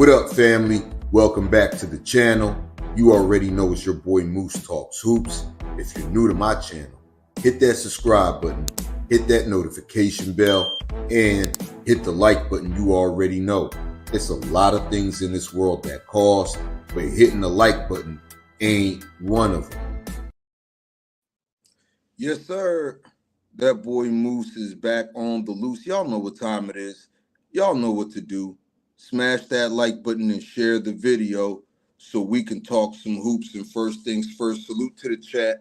What up, family? Welcome back to the channel. You already know it's your boy Moose Talks Hoops. If you're new to my channel, hit that subscribe button, hit that notification bell, and hit the like button. You already know it's a lot of things in this world that cost, but hitting the like button ain't one of them. Yes, sir. That boy Moose is back on the loose. Y'all know what time it is. Y'all know what to do. Smash that like button and share the video so we can talk some hoops. And first things first, salute to the chat.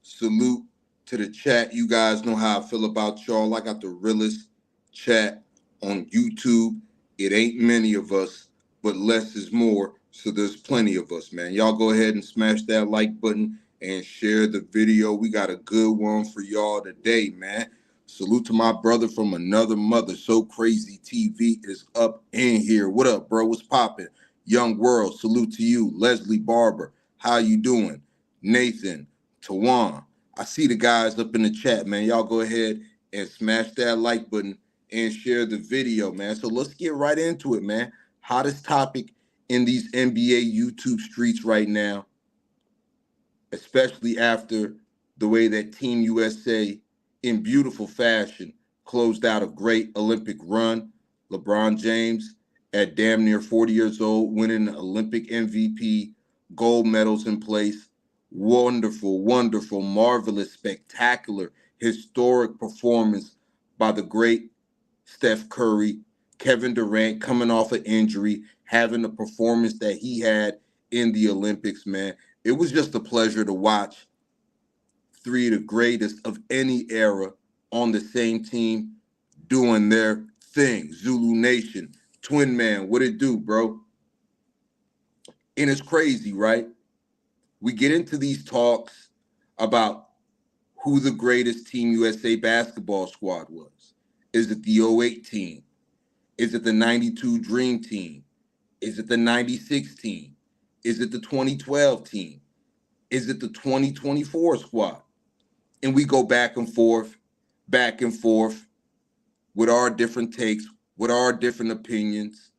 Salute to the chat. You guys know how I feel about y'all. I got the realest chat on YouTube. It ain't many of us, but less is more. So there's plenty of us, man. Y'all go ahead and smash that like button and share the video. We got a good one for y'all today, man. Salute to my brother from another mother. So Crazy TV is up in here. What up, bro? What's poppin'? Young World, salute to you. Leslie Barber, how you doing? Nathan, Tawan. I see the guys up in the chat, man. Y'all go ahead and smash that like button and share the video, man. So let's get right into it, man. Hottest topic in these NBA YouTube streets right now, especially after the way that Team USA in beautiful fashion closed out a great Olympic run. LeBron James at damn near 40 years old, winning Olympic MVP, gold medals in place. Wonderful, wonderful, marvelous, spectacular, historic performance by the great Steph Curry. Kevin Durant coming off an injury, having the performance that he had in the Olympics, man. It was just a pleasure to watch three of the greatest of any era on the same team doing their thing. Zulu Nation, Twin Man, what it do, bro? And it's crazy, right? We get into these talks about who the greatest Team USA basketball squad was. Is it the 08 team? Is it the 92 Dream Team? Is it the 96 team? Is it the 2012 team? Is it the 2024 squad? And we go back and forth with our different takes, with our different opinions.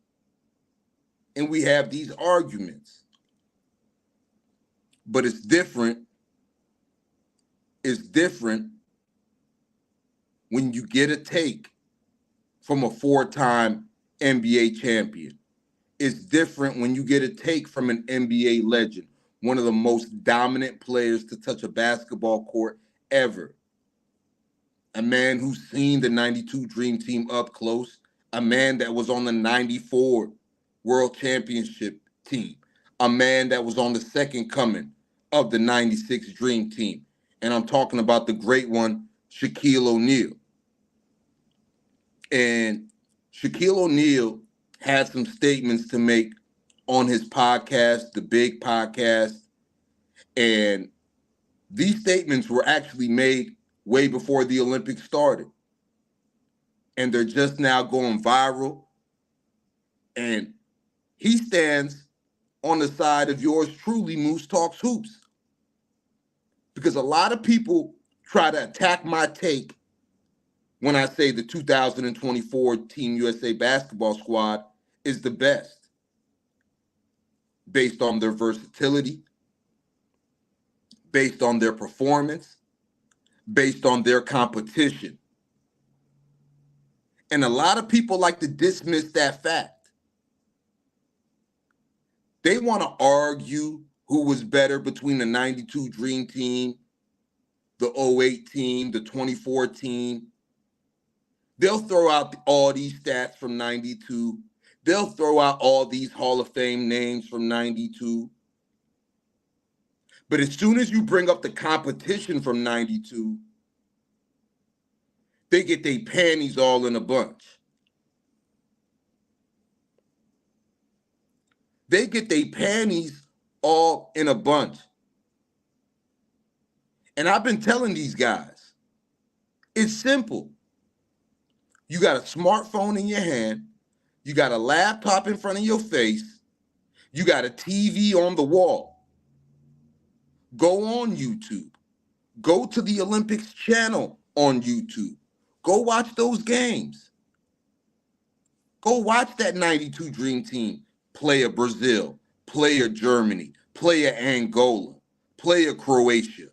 And we have these arguments. But it's different. It's different when you get a take from a four-time NBA champion. It's different when you get a take from an NBA legend, one of the most dominant players to touch a basketball court ever. A man who's seen the 92 Dream Team up close, a man that was on the 94 World Championship team, a man that was on the second coming of the 96 Dream Team. And I'm talking about the great one, Shaquille O'Neal. And Shaquille O'Neal had some statements to make on his podcast, the Big Podcast. And these statements were actually made way before the Olympics started. And they're just now going viral. And he stands on the side of yours truly, Moose Talks Hoops. Because a lot of people try to attack my take when I say the 2024 Team USA basketball squad is the best based on their versatility, based on their performance, based on their competition. And a lot of people like to dismiss that fact. They want to argue who was better between the 92 Dream Team, the 08 team, the 24 team. They'll throw out all these stats from 92. They'll throw out all these Hall of Fame names from 92. But as soon as you bring up the competition from 92, they get their panties all in a bunch. They get their panties all in a bunch. And I've been telling these guys, it's simple. You got a smartphone in your hand. You got a laptop in front of your face. You got a TV on the wall. Go on YouTube. Go to the Olympics channel on YouTube. Go watch those games. Go watch that 92 Dream Team play a Brazil, play a Germany, play a Angola, play a Croatia.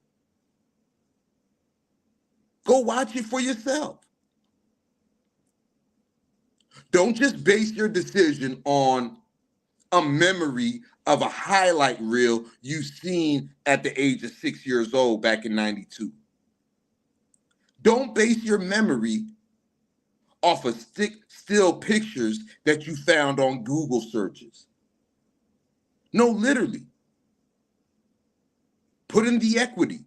Go watch it for yourself. Don't just base your decision on a memory of a highlight reel you seen at the age of 6 years old back in 92. Don't base your memory off of still pictures that you found on Google searches. No, literally. Put in the equity.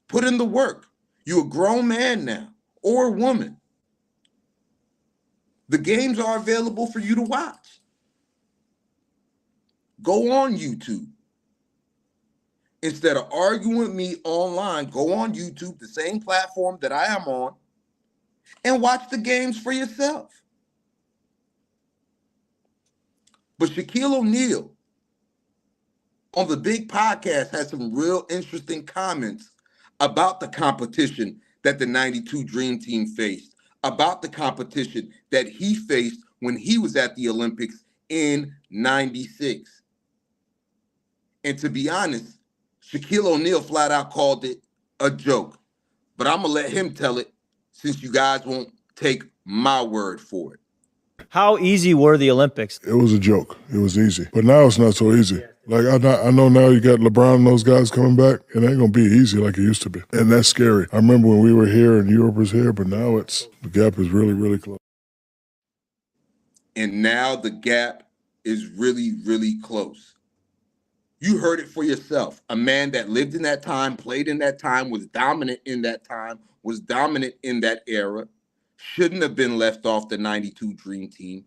Put in the work. You're a grown man now, or a woman. The games are available for you to watch. Go on YouTube. Instead of arguing with me online, go on YouTube, the same platform that I am on, and watch the games for yourself. But Shaquille O'Neal on the big podcast had some real interesting comments about the competition that the 92 Dream Team faced, about the competition that he faced when he was at the Olympics in 96. And to be honest, Shaquille O'Neal flat out called it a joke. But I'm going to let him tell it since you guys won't take my word for it. How easy were the Olympics? It was a joke. It was easy. But now it's not so easy. Like, I know now you got LeBron and those guys coming back. It ain't going to be easy like it used to be. And that's scary. I remember when we were here and Europe was here, but now the gap is really, really close. And now the gap is really, really close. You heard it for yourself. A man that lived in that time, played in that time, was dominant in that time, was dominant in that era, shouldn't have been left off the 92 Dream Team,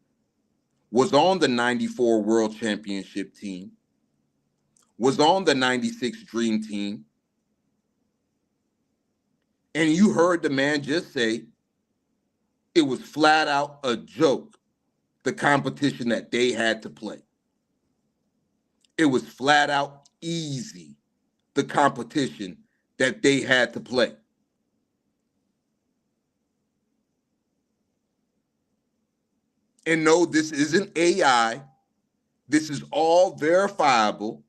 was on the 94 World Championship team, was on the 96 Dream Team. And you heard the man just say it was flat out a joke, the competition that they had to play. It was flat out easy, the competition that they had to play. And no, this isn't AI. This is all verifiable.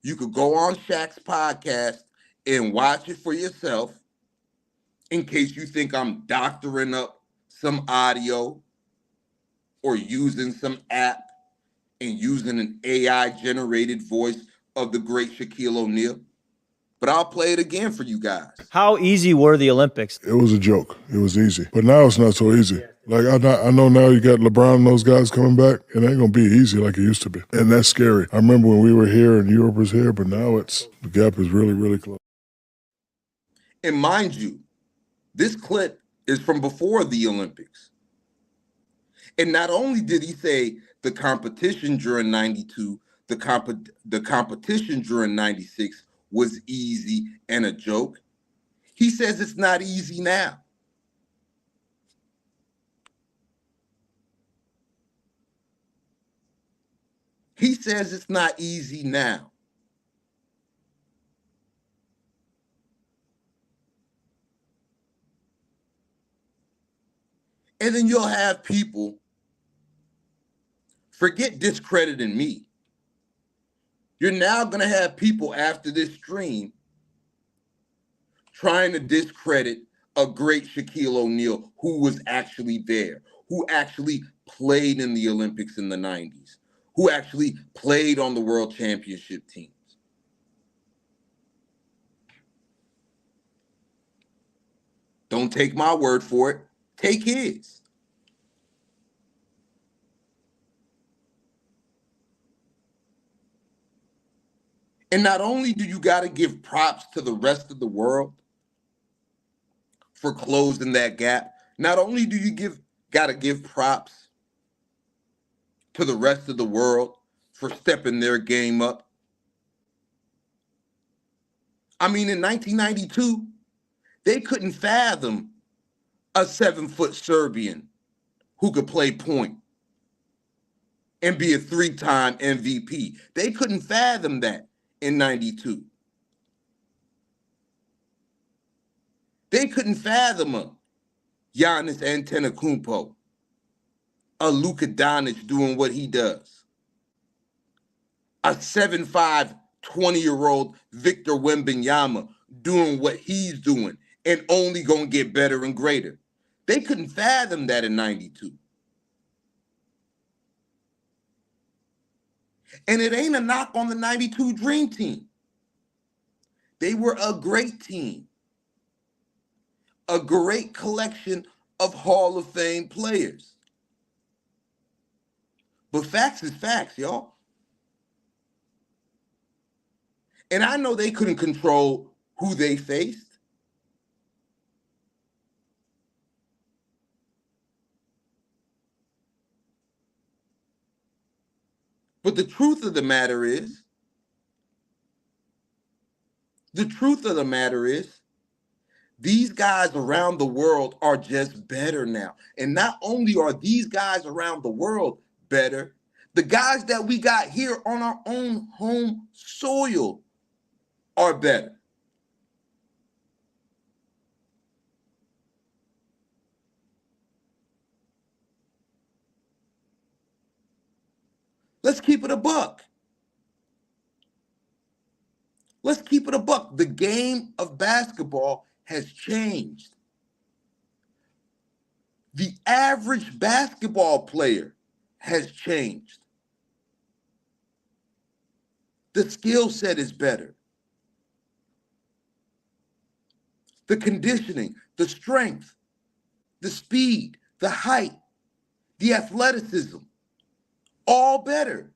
You could go on Shaq's podcast and watch it for yourself in case you think I'm doctoring up some audio or using some app and using an AI-generated voice of the great Shaquille O'Neal. But I'll play it again for you guys. How easy were the Olympics? It was a joke. It was easy. But now it's not so easy. Like, I know now you got LeBron and those guys coming back. It ain't going to be easy like it used to be. And that's scary. I remember when we were here and Europe was here, but now the gap is really, really close. And mind you, this clip is from before the Olympics. And not only did he say the competition during 92, the competition during 96 was easy and a joke, he says it's not easy now. He says it's not easy now. And then you'll have people, forget discrediting me. You're now going to have people after this stream trying to discredit a great Shaquille O'Neal who was actually there, who actually played in the Olympics in the 90s, who actually played on the World Championship teams. Don't take my word for it. Take his. And not only do you got to give props to the rest of the world for closing that gap, not only do you got to give props to the rest of the world for stepping their game up. I mean, in 1992, they couldn't fathom a 7-foot Serbian who could play point and be a 3-time MVP. They couldn't fathom that in 92. They couldn't fathom a Giannis Antetokounmpo a Luka Doncic doing what he does, a 7'5", 20-year-old Victor Wembanyama doing what he's doing and only going to get better and greater. They couldn't fathom that in 92. And it ain't a knock on the 92 Dream Team. They were a great team, a great collection of Hall of Fame players. But facts is facts, y'all. And I know they couldn't control who they faced. But the truth of the matter is, these guys around the world are just better now. And not only are these guys around the world better, the guys that we got here on our own home soil are better. Let's keep it a buck. Let's keep it a buck. The game of basketball has changed. The average basketball player has changed. The skill set is better. The conditioning, the strength, the speed, the height, the athleticism, all better.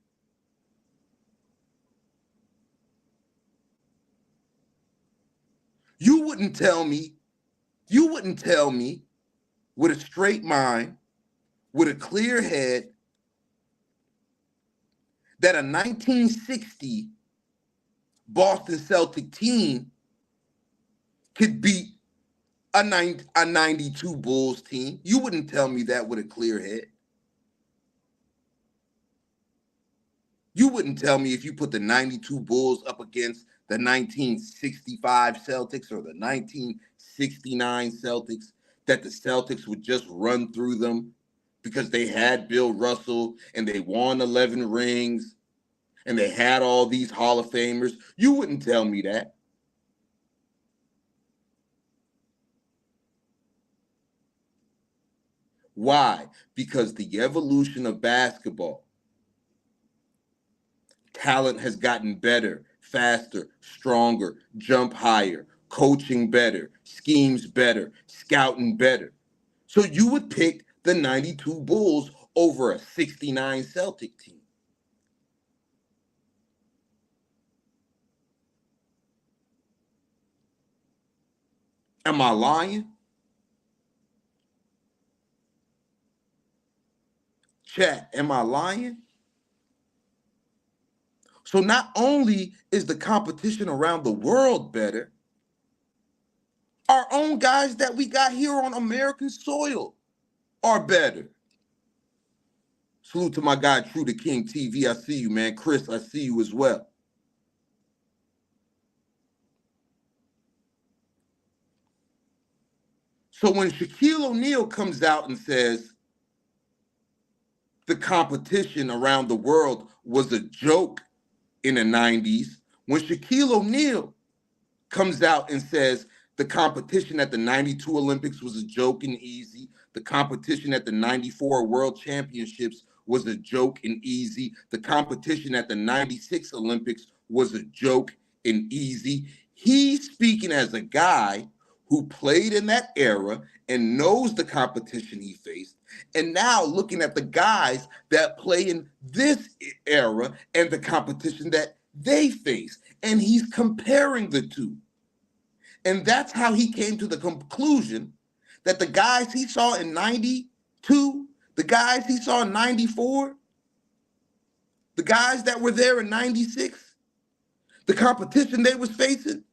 You wouldn't tell me with a straight mind, with a clear head, that a 1960 Boston Celtic team could beat a 92 Bulls team. You wouldn't tell me that with a clear head. You wouldn't tell me if you put the 92 Bulls up against the 1965 Celtics or the 1969 Celtics, that the Celtics would just run through them because they had Bill Russell and they won 11 rings and they had all these Hall of Famers. You wouldn't tell me that. Why? Because the evolution of basketball, talent has gotten better, faster, stronger, jump higher, coaching better, schemes better, scouting better. So you would pick the 92 Bulls over a 69 Celtic team. Am I lying? Chat, am I lying? So not only is the competition around the world better, our own guys that we got here on American soil are better. Salute to my guy, True the King TV. I see you, man. Chris, I see you as well. So when Shaquille O'Neal comes out and says the competition around the world was a joke in the 90s, when Shaquille O'Neal comes out and says the competition at the 92 Olympics was a joke and easy, the competition at the 94 World Championships was a joke and easy, the competition at the 96 Olympics was a joke and easy, he's speaking as a guy who played in that era and knows the competition he faced, and now looking at the guys that play in this era and the competition that they face, and he's comparing the two. And that's how he came to the conclusion that the guys he saw in 92, the guys he saw in 94, the guys that were there in 96, the competition they was facing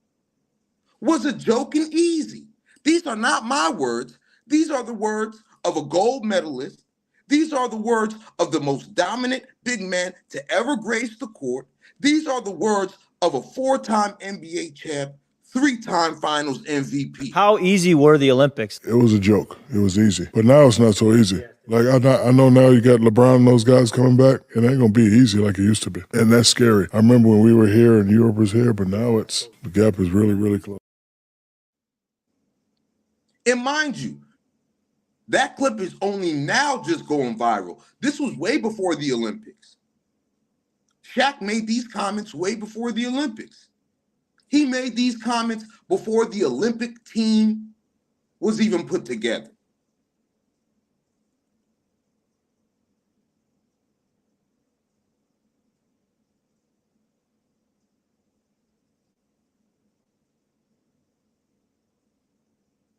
was a joke and easy. These are not my words. These are the words of a gold medalist. These are the words of the most dominant big man to ever grace the court. These are the words of a 4-time NBA champ, 3-time finals MVP. How easy were the Olympics? It was a joke. It was easy. But now it's not so easy. Like I know now you got LeBron and those guys coming back. It ain't gonna be easy like it used to be, and that's scary. I remember when we were here and Europe was here, but now the gap is really, really close. And mind you, that clip is only now just going viral. This was way before the Olympics. Shaq made these comments way before the Olympics. He made these comments before the Olympic team was even put together.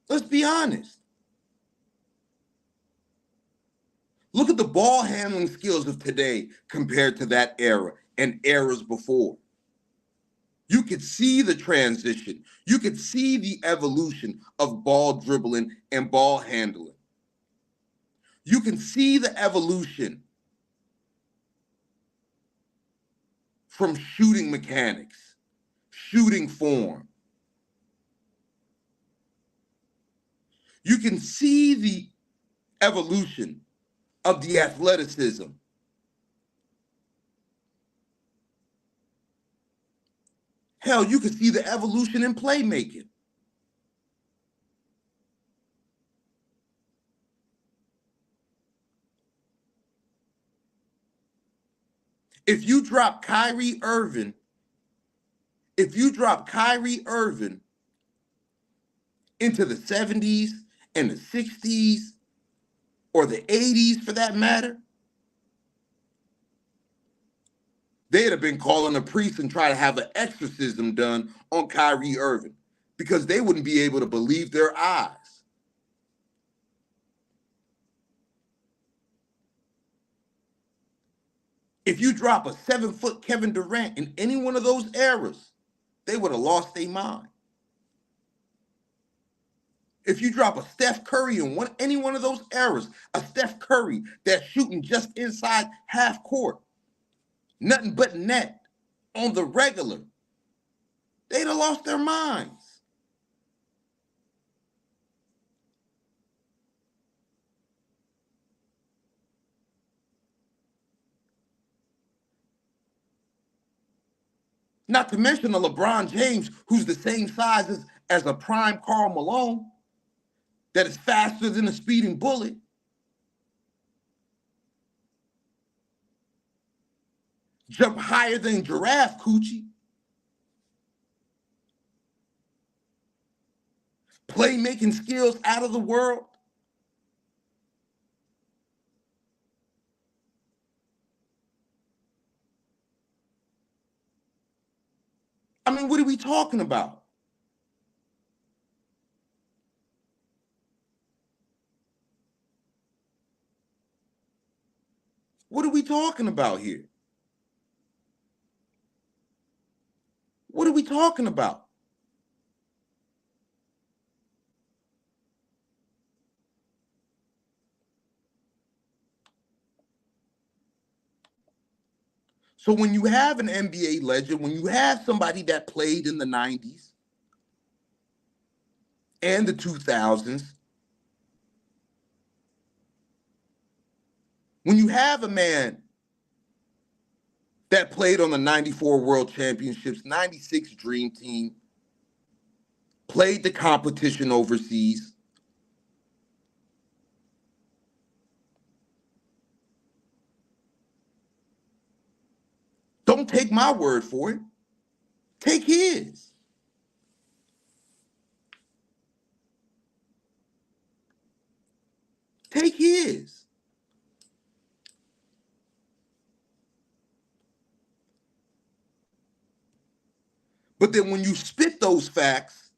Let's be honest. Look at the ball handling skills of today compared to that era and eras before. You could see the transition. You could see the evolution of ball dribbling and ball handling. You can see the evolution from shooting mechanics, shooting form. You can see the evolution of the athleticism. Hell, you can see the evolution in playmaking. If you drop Kyrie Irving into the 70s and the 60s or the 80s for that matter, they'd have been calling a priest and try to have an exorcism done on Kyrie Irving because they wouldn't be able to believe their eyes. If you drop a 7-foot Kevin Durant in any one of those eras, they would have lost their mind. If you drop a Steph Curry in any one of those eras, a Steph Curry that's shooting just inside half court, nothing but net on the regular, they'd have lost their minds. Not to mention a LeBron James who's the same size as a prime Karl Malone, that is faster than a speeding bullet. Jump higher than giraffe coochie. Playmaking skills out of the world. I mean, what are we talking about? What are we talking about here? What are we talking about? So when you have an NBA legend, when you have somebody that played in the 90s and the 2000s, when you have a man that played on the 94 World Championships, 96 Dream Team, played the competition overseas, don't take my word for it. Take his. Take his. But then when you spit those facts,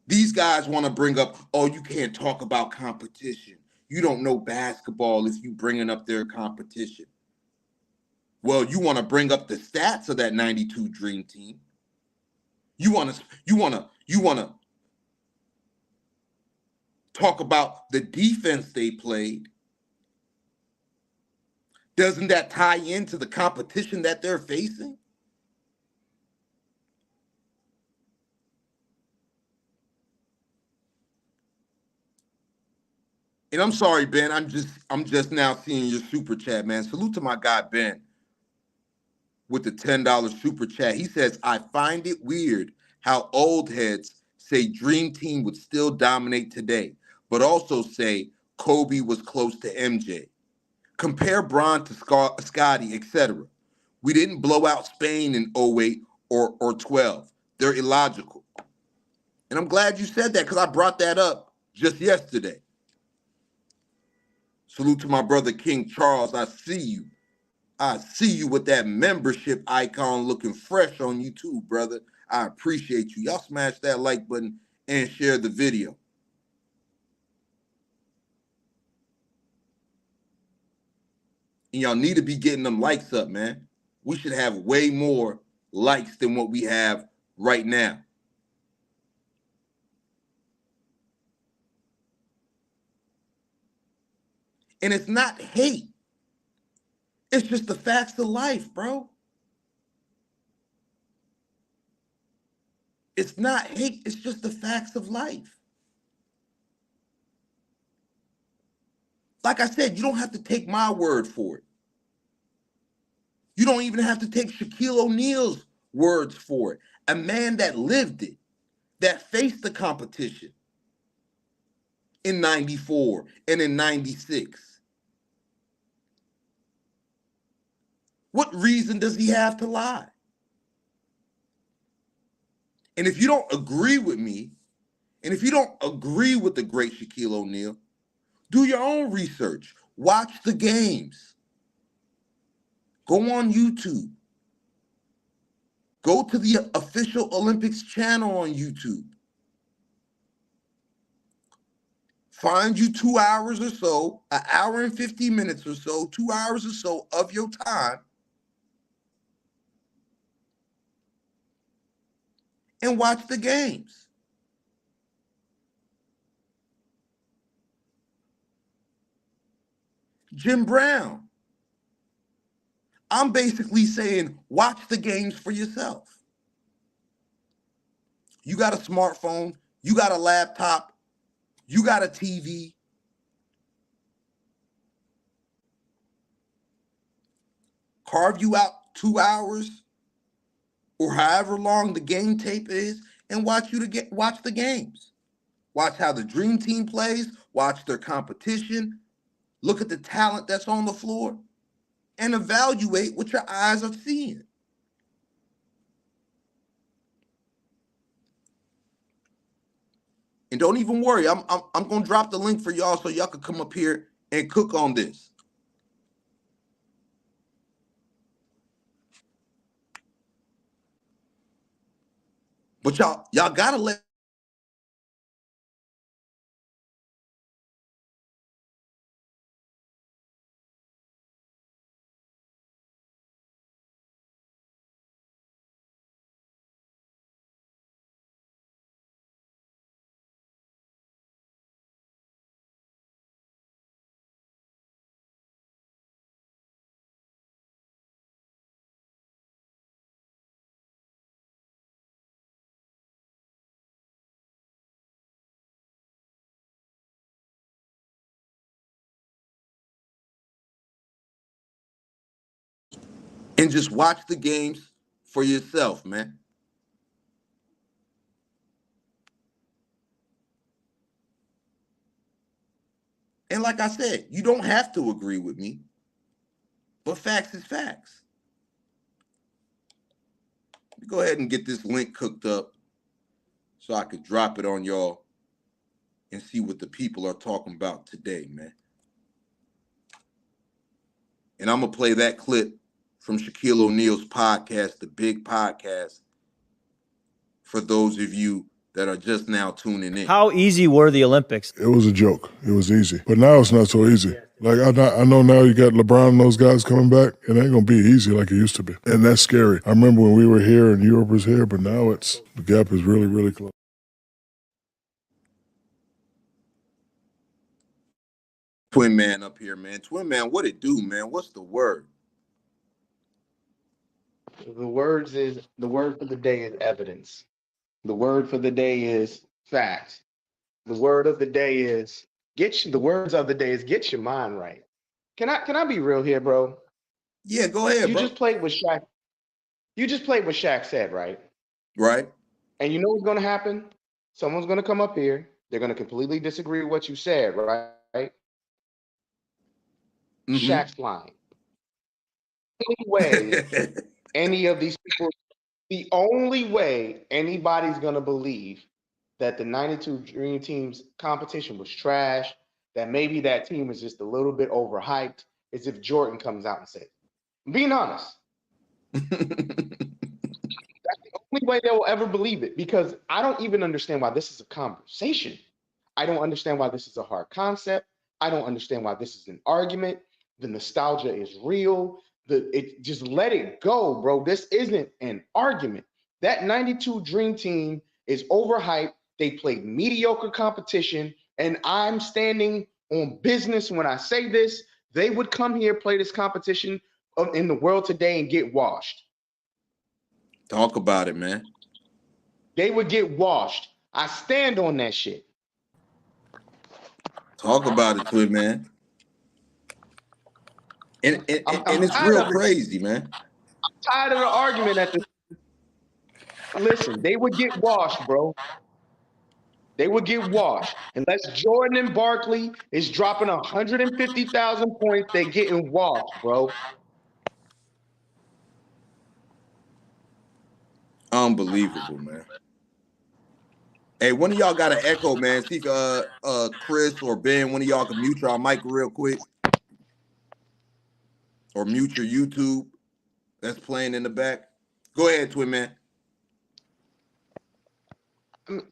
these guys want to bring up, oh, you can't talk about competition. You don't know basketball if you bringing up their competition. Well, you want to bring up the stats of that 92 Dream Team. You want to talk about the defense they played. Doesn't that tie into the competition that they're facing? And I'm sorry, Ben. I'm just now seeing your super chat, man. Salute to my guy Ben with the $10 super chat. He says, I find it weird how old heads say Dream Team would still dominate today, but also say Kobe was close to MJ. Compare Bron to Scotty, etc. We didn't blow out Spain in '08 or 12. They're illogical. And I'm glad you said that because I brought that up just yesterday. Salute to my brother King Charles. I see you. I see you with that membership icon looking fresh on YouTube, brother. I appreciate you. Y'all smash that like button and share the video. And y'all need to be getting them likes up, man. We should have way more likes than what we have right now. And it's not hate. It's just the facts of life, bro. It's not hate. It's just the facts of life. Like I said, you don't have to take my word for it. You don't even have to take Shaquille O'Neal's words for it. A man that lived it, that faced the competition in 94 and in 96. What reason does he have to lie? And if you don't agree with me, and if you don't agree with the great Shaquille O'Neal, do your own research. Watch the games. Go on YouTube. Go to the official Olympics channel on YouTube. Find you 2 hours or so, an hour and 50 minutes or so, 2 hours or so of your time, and watch the games. Jim Brown. I'm basically saying, watch the games for yourself. You got a smartphone, you got a laptop, you got a TV. Carve you out 2 hours or however long the game tape is and watch the games. Watch how the dream team plays, watch their competition, look at the talent that's on the floor, and evaluate what your eyes are seeing. And don't even worry, I'm gonna drop the link for y'all so y'all can come up here and cook on this. But y'all gotta let and just watch the games for yourself, man. And like I said, you don't have to agree with me, but facts is facts. Let me go ahead and get this link cooked up so I could drop it on y'all and see what the people are talking about today, man. And I'm gonna play that clip from Shaquille O'Neal's podcast, the Big Podcast, for those of you that are just now tuning in. How easy were the Olympics? It was a joke. It was easy. But now it's not so easy. Like, I know now you got LeBron and those guys coming back, and it ain't going to be easy like it used to be. And that's scary. I remember when we were here and Europe was here, but now the gap is really, really close. Twin Man up here, man. Twin Man, what it do, man? What's the word? The word for the day is evidence. The word for the day is fact. The word of the day is the words of the day is get your mind right. Can I be real here, bro? Yeah, go ahead, You bro. just played with Shaq. You just played what Shaq said, right? Right. And you know what's gonna happen? Someone's gonna come up here. They're gonna completely disagree with what you said, right? Mm-hmm. Shaq's lying. The only way any of these people, the only way anybody's gonna believe that the '92 Dream Team's competition was trash, that maybe that team is just a little bit overhyped, is if Jordan comes out and says, I'm being honest. That's the only way they will ever believe it, because I don't even understand why this is a conversation. I don't understand why this is a hard concept. I don't understand why this is an argument. The nostalgia is real. Just let it go, bro. This isn't an argument. That '92 Dream Team is overhyped. They played mediocre competition, and I'm standing on business when I say this. They would come here, play this competition in the world today, and get washed. Talk about it, man. They would get washed. I stand on that shit. Talk about it, Twin, man. And I'm it's tired real of it. crazy, man. Tired of the argument at this. Listen, they would get washed, bro. They would get washed. Unless Jordan and Barkley is dropping 150,000 points, they're getting washed, bro. Unbelievable, man. Hey, one of y'all got an echo, man. See if Chris or Ben, one of y'all can mute y'all mic real quick. Or mute your YouTube that's playing in the back. Go ahead, Twin Man.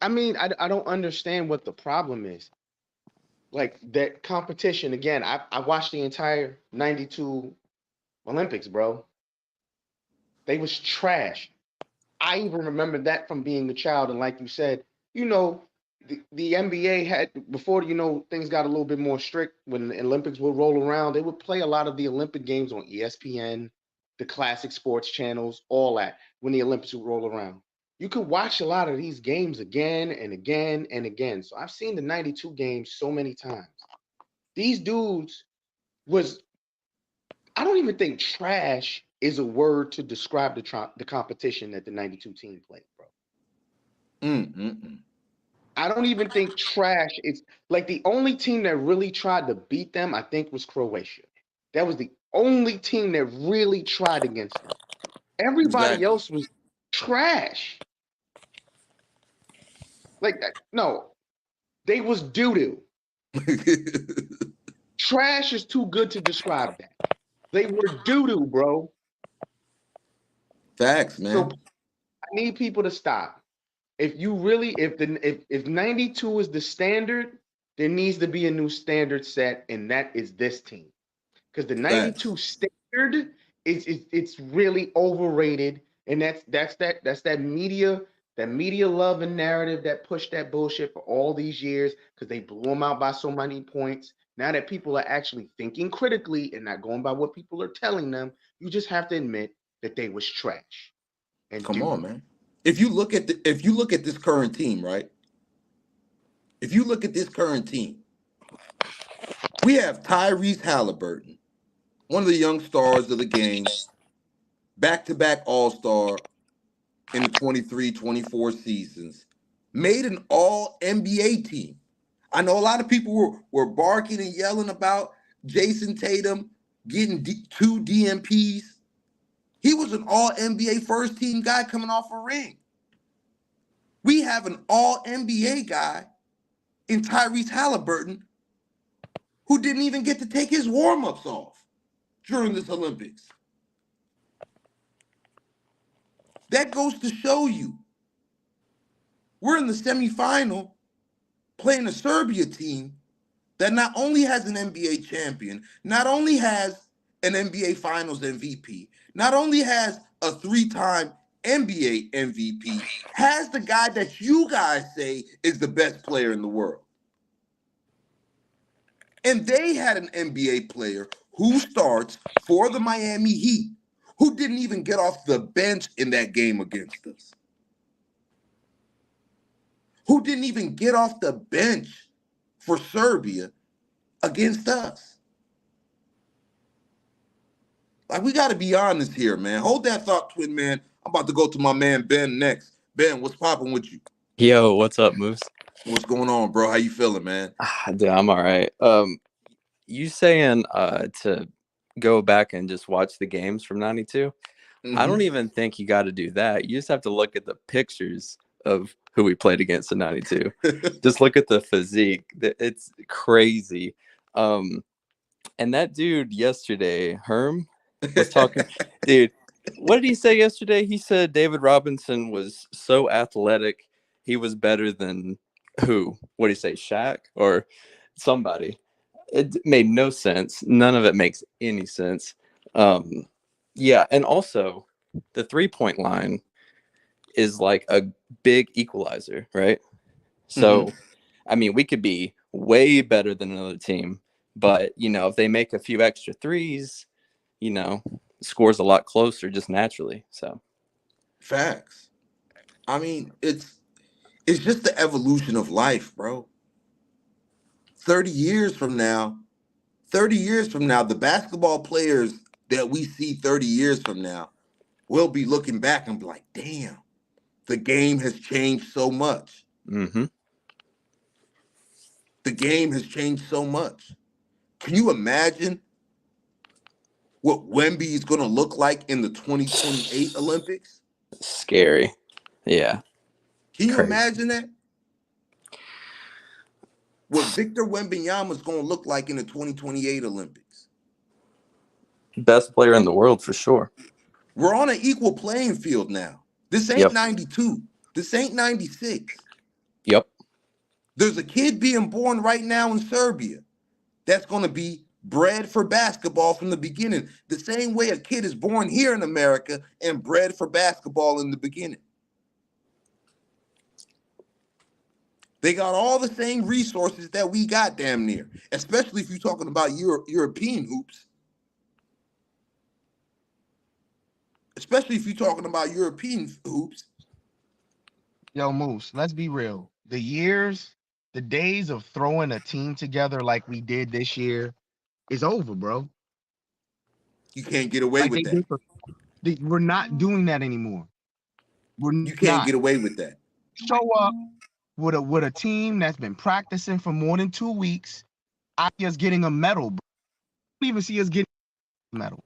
I mean, I don't understand what the problem is. Like that competition, again, I watched the entire '92 Olympics, bro. They was trash. I even remember that from being a child. And like you said, you know, the NBA had, before, you know, things got a little bit more strict, when the Olympics would roll around, they would play a lot of the Olympic games on ESPN, the classic sports channels, all that, when the Olympics would roll around. You could watch a lot of these games again and again and again. So I've seen the '92 games so many times. These dudes was, I don't even think trash is a word to describe the competition that the '92 team played, bro. I don't even think trash is, like, the only team that really tried to beat them, I think, was Croatia. That was the only team that really tried against them. Everybody Exactly. else was trash. Like, no, they was doo-doo. Trash is too good to describe that. They were doo-doo, bro. Facts, So man. I need people to stop. If you really, if '92 is the standard, there needs to be a new standard set, and that is this team. Because the Facts. '92 standard it's really overrated, and that's that media love and narrative that pushed that bullshit for all these years, because they blew them out by so many points. Now that people are actually thinking critically and not going by what people are telling them, you just have to admit that they was trash and Come on, doo-doo. man. If you look at this current team, right? If you look at this current team, we have Tyrese Halliburton, one of the young stars of the game, back-to-back All-Star in the 23-24 seasons, made an All-NBA team. I know a lot of people were barking and yelling about Jason Tatum getting 2 DMPs. He was an All-NBA first-team guy coming off a ring. We have an All-NBA guy in Tyrese Halliburton who didn't even get to take his warm-ups off during this Olympics. That goes to show you we're in the semifinal playing a Serbia team that not only has an NBA champion, not only has an NBA Finals MVP, not only has a 3-time NBA MVP, has the guy that you guys say is the best player in the world. And they had an NBA player who starts for the Miami Heat who didn't even get off the bench in that game against us. Who didn't even get off the bench for Serbia against us. Like, we got to be honest here, man. Hold that thought, twin man. I'm about to go to my man Ben next. Ben, what's popping with you? Yo, what's up, Moose? What's going on, bro? How you feeling, man? Dude, I'm all right. You saying to go back and just watch the games from '92? I don't even think you got to do that. You just have to look at the pictures of who we played against in '92. Just look at the physique. It's crazy. And that dude yesterday, Herm, was talking. Dude, what did he say yesterday? He said David Robinson was so athletic, he was better than who? What did he say, Shaq or somebody? It made no sense. None of it makes any sense. Yeah, and also the 3-point line is like a big equalizer, right? So, I mean, we could be way better than another team, but if they make a few extra threes, the score's a lot closer just naturally. So, Facts. I mean, it's just the evolution of life, bro. 30 years from now, the basketball players that we see 30 years from now, we'll be looking back and be like, damn, the game has changed so much. mm-hmm. The game has changed so much. Can you imagine what Wemby is going to look like in the 2028 Olympics? Scary. Yeah. Can you Crazy. imagine that? What Victor Wembanyama is going to look like in the 2028 Olympics? Best player in the world for sure. We're on an equal playing field now. This ain't 92. This ain't 96. Yep. There's a kid being born right now in Serbia that's going to be bred for basketball from the beginning, the same way a kid is born here in America and bred for basketball in the beginning. They got all the same resources that we got, damn near, especially if you're talking about European hoops. Especially if you're talking about European hoops. Yo, Moose, let's be real. The days of throwing a team together like we did this year is over, bro. You can't get away Like with that. we're not doing that anymore. You can't get away with that. Show up with a team that's been practicing for more than 2 weeks. I see us getting a medal, bro. I don't even see us getting a medal.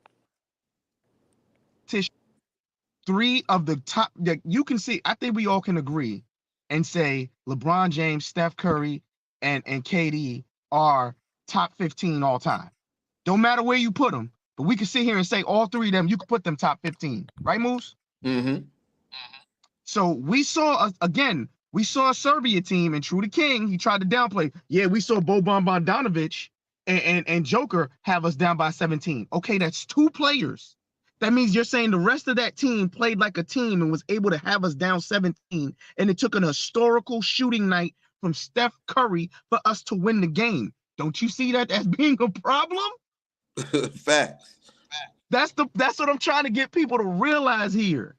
Three of the top that you can see, I think we all can agree and say LeBron James, Steph Curry, and KD are top 15 all time. Don't matter where you put them, but we can sit here and say all three of them, you can put them top 15, right, Moose? Mm-hmm. So we saw a Serbia team, and True the King, he tried to downplay. Yeah, we saw Boban Bogdanovic and Joker have us down by 17. Okay, that's 2 players. That means you're saying the rest of that team played like a team and was able to have us down 17, and it took an historical shooting night from Steph Curry for us to win the game. Don't you see that as being a problem? Facts. That's what I'm trying to get people to realize here.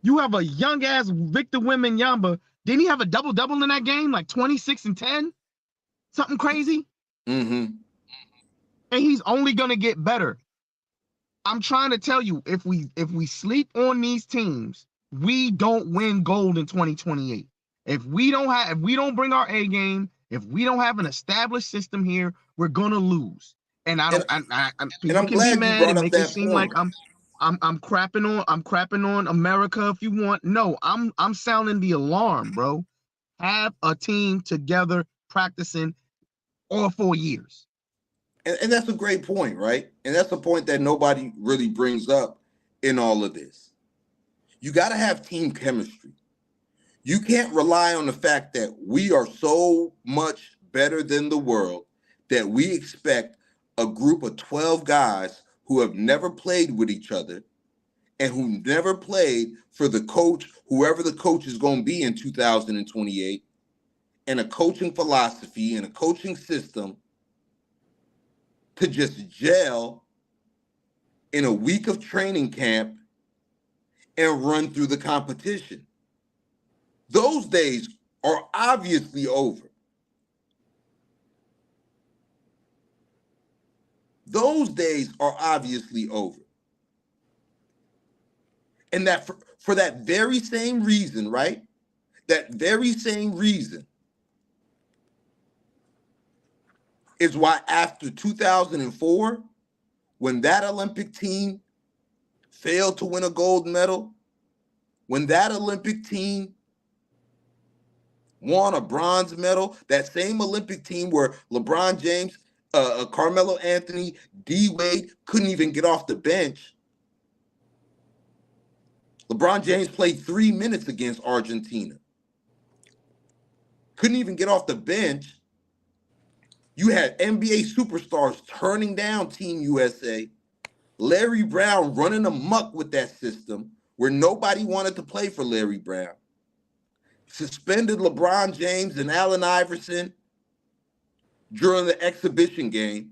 You have a young ass Victor Wembanyama. Didn't he have a double-double in that game? Like 26 and 10? Something crazy? Mm-hmm. And he's only gonna get better. I'm trying to tell you, if we sleep on these teams, we don't win gold in 2028. If we don't bring our A game, if we don't have an established system here, we're gonna lose. And people I'm can glad be you mad brought and up make it that seem point. like I'm crapping on America if you want. No, I'm sounding the alarm, bro. Have a team together practicing all 4 years. And that's a great point, right? And that's a point that nobody really brings up in all of this. You got to have team chemistry. You can't rely on the fact that we are so much better than the world that we expect a group of 12 guys who have never played with each other and who never played for the coach, whoever the coach is going to be in 2028, and a coaching philosophy and a coaching system to just gel in a week of training camp and run through the competition. Those days are obviously over. Those days are obviously over. And that for that very same reason, right? That very same reason is why after 2004, when that Olympic team failed to win a gold medal, when that Olympic team won a bronze medal, that same Olympic team where LeBron James, Carmelo Anthony, D Wade couldn't even get off the bench. LeBron James played 3 minutes against Argentina. Couldn't even get off the bench. You had NBA superstars turning down Team USA. Larry Brown running amok with that system where nobody wanted to play for Larry Brown. Suspended LeBron James and Allen Iverson during the exhibition game.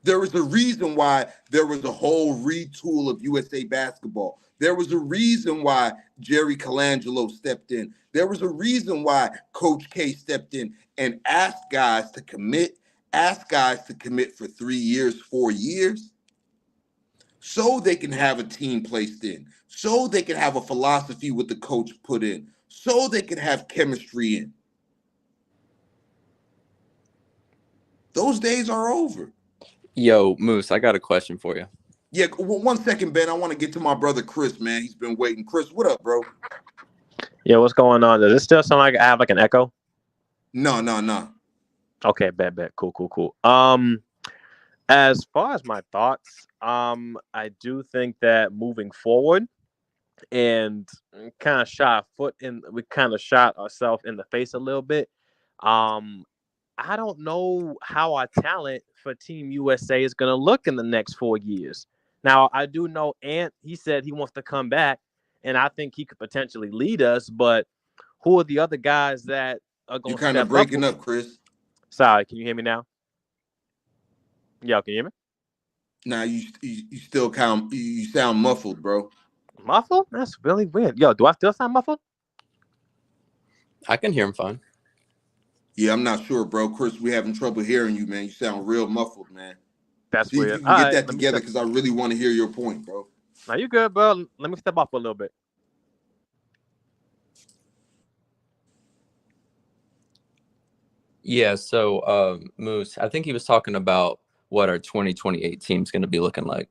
There was a reason why there was a whole retool of USA basketball. There was a reason why Jerry Colangelo stepped in. There was a reason why Coach K stepped in and asked guys to commit for 3 years, 4 years, so they can have a team placed in, so they can have a philosophy with the coach put in, so they can have chemistry in. Those days are over. Yo, Moose, I got a question for you. Yeah, 1 second, Ben. I want to get to my brother Chris, man. He's been waiting. Chris, what up, bro? Yeah, what's going on? Does it still sound like I have like an echo? No. Okay, bet. Cool. As far as my thoughts, I do think that moving forward and kind of we kind of shot ourselves in the face a little bit. I don't know how our talent for Team USA is going to look in the next 4 years. Now, I do know Ant, he said he wants to come back, and I think he could potentially lead us, but who are the other guys that are going You're to kind of step breaking up? up, Chris. Sorry, can you hear me now? Yo, can you hear me? Nah, you still you sound muffled, bro. Muffled? That's really weird. Yo, do I still sound muffled? I can hear him fine. Yeah, I'm not sure, bro. Chris, we having trouble hearing you, man. You sound real muffled, man. That's See if weird. you can get that together, because I really want to hear your point, bro. Now you good, bro. Let me step off a little bit. Yeah, so Moose, I think he was talking about what our 2028 team's going to be looking like.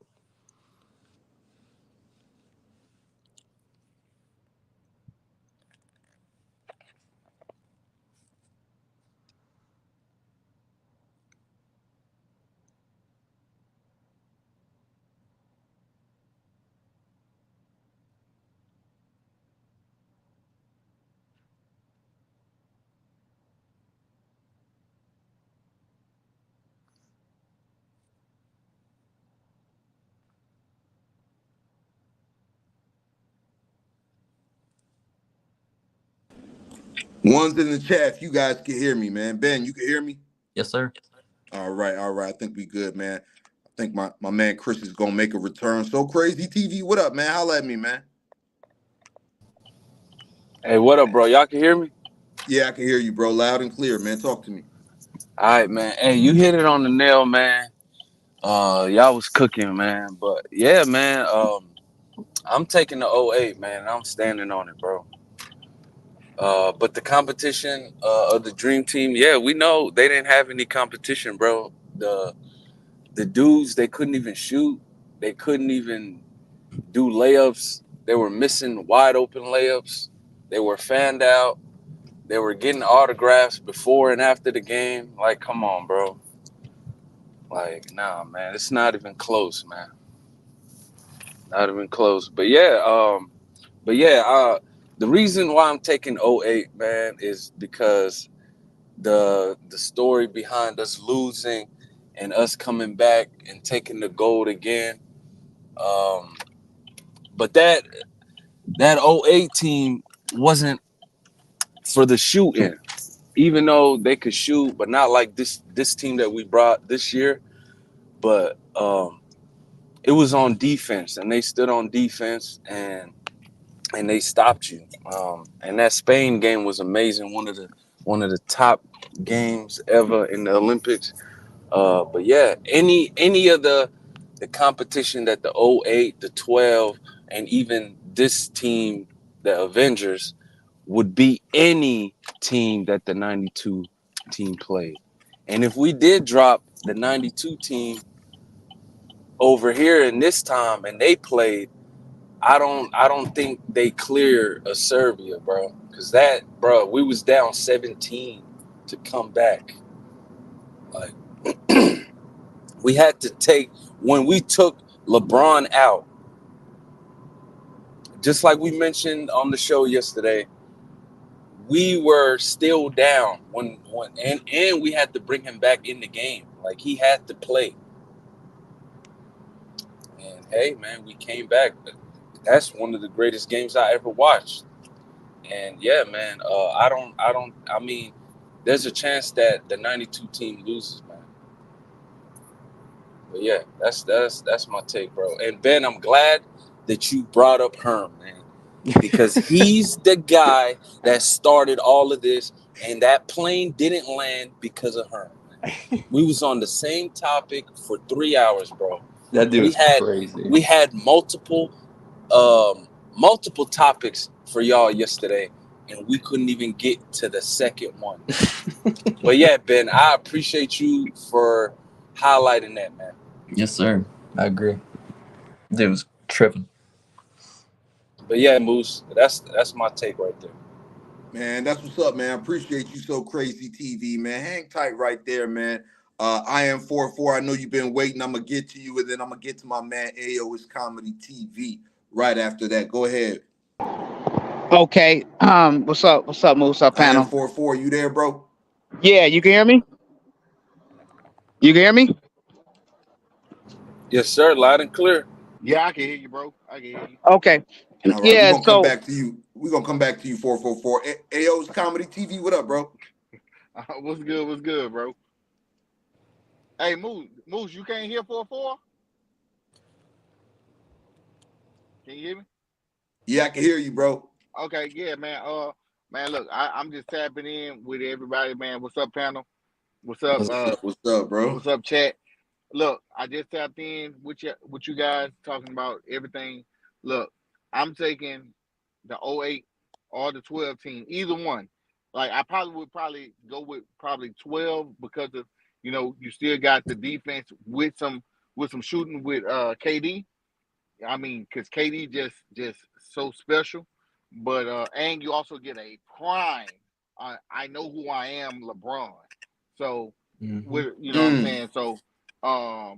One's in the chat if you guys can hear me, man. Ben, you can hear me? Yes, sir. All right. I think we good, man. I think my man Chris is going to make a return. So Crazy TV, what up, man? Holla at me, man. Hey, what up, bro? Y'all can hear me? Yeah, I can hear you, bro. Loud and clear, man. Talk to me. All right, man. Hey, you hit it on the nail, man. Y'all was cooking, man. But yeah, man. I'm taking the 08, man. I'm standing on it, bro. But the competition of the Dream Team, yeah, we know they didn't have any competition, bro. The dudes, they couldn't even shoot. They couldn't even do layups. They were missing wide open layups. They were fanned out. They were getting autographs before and after the game. Like, come on, bro. Like, nah, man. It's not even close, man. Not even close. But yeah, the reason why I'm taking 08, man, is because the story behind us losing and us coming back and taking the gold again. But that 08 team wasn't for the shooting. Even though they could shoot, but not like this team that we brought this year. But it was on defense, and they stood on defense, and they stopped you. And that Spain game was amazing. One of the top games ever in the Olympics. But yeah, any of the competition that the 08, the 12, and even this team, the Avengers, would beat any team that the 92 team played. And if we did drop the 92 team over here in this time and they played, I don't think they clear a Serbia, bro. Cause bro, we was down 17 to come back. Like we had to take when we took LeBron out, just like we mentioned on the show yesterday, we were still down and we had to bring him back in the game. Like he had to play. And hey, man, we came back. That's one of the greatest games I ever watched. And yeah, man, I mean, there's a chance that the 92 team loses, man. But yeah, that's my take, bro. And Ben, I'm glad that you brought up Herm, man. Because he's the guy that started all of this, and that plane didn't land because of Herm. We was on the same topic for 3 hours, bro. That dude's crazy. We had multiple topics for y'all yesterday, and we couldn't even get to the second one. But yeah, Ben, I appreciate you for highlighting that, man. Yes, sir. I agree. Dude was tripping. But yeah, Moose, that's my take right there. Man, that's what's up, man. I appreciate you so crazy, TV, man. Hang tight right there, man. I am 4-4. I know you've been waiting. I'm going to get to you, and then I'm going to get to my man, AO's Comedy TV right after that. Go ahead. Okay. What's up? What's up, Moose? Up I am panel? 4-4. You there, bro? Yeah, you can hear me? You can hear me? Yes, sir. Loud and clear. Yeah, I can hear you, bro. I can hear you. Okay. All right, Yeah, we're going to come back to you. We're going to come back to you, 444. AO's Comedy TV, what up, bro? What's good? What's good, bro? Hey, Moose, you can't hear 4-4? Can you hear me? Yeah, I can hear you, bro. Okay, yeah, man. Man, look, I'm just tapping in with everybody, man. What's up, panel? What's up? What's up, bro? What's up, chat? Look, I just tapped in with you guys talking about everything. Look, I'm taking the 08 or the 12 team, either one. Like I would go with 12 because of you still got the defense with some shooting with KD. I mean, because KD just so special, but and you also get a prime. I know who I am, LeBron. So with what I'm saying. So I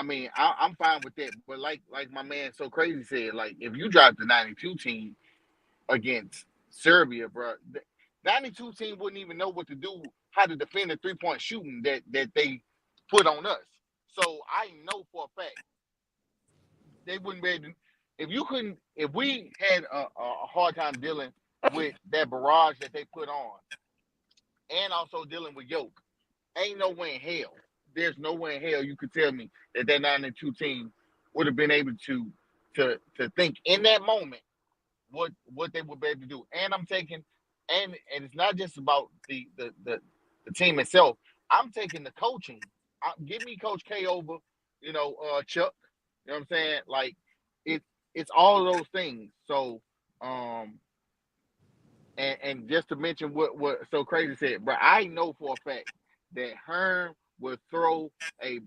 mean, I'm fine with that. But like my man so crazy said, like if you drop the 92 team against Serbia, bro, the 92 team wouldn't even know what to do, how to defend the 3-point shooting that they put on us. So I know for a fact they wouldn't be able to, if we had a hard time dealing with that barrage that they put on and also dealing with Yoke, ain't no way in hell. There's no way in hell you could tell me that 92 team would have been able to think in that moment what they would be able to do. And I'm taking and it's not just about the team itself. I'm taking the coaching. Give me Coach K over, Chuck. You know what I'm saying? Like it's all of those things. So and just to mention what so crazy said, bro, I know for a fact that Herm will throw a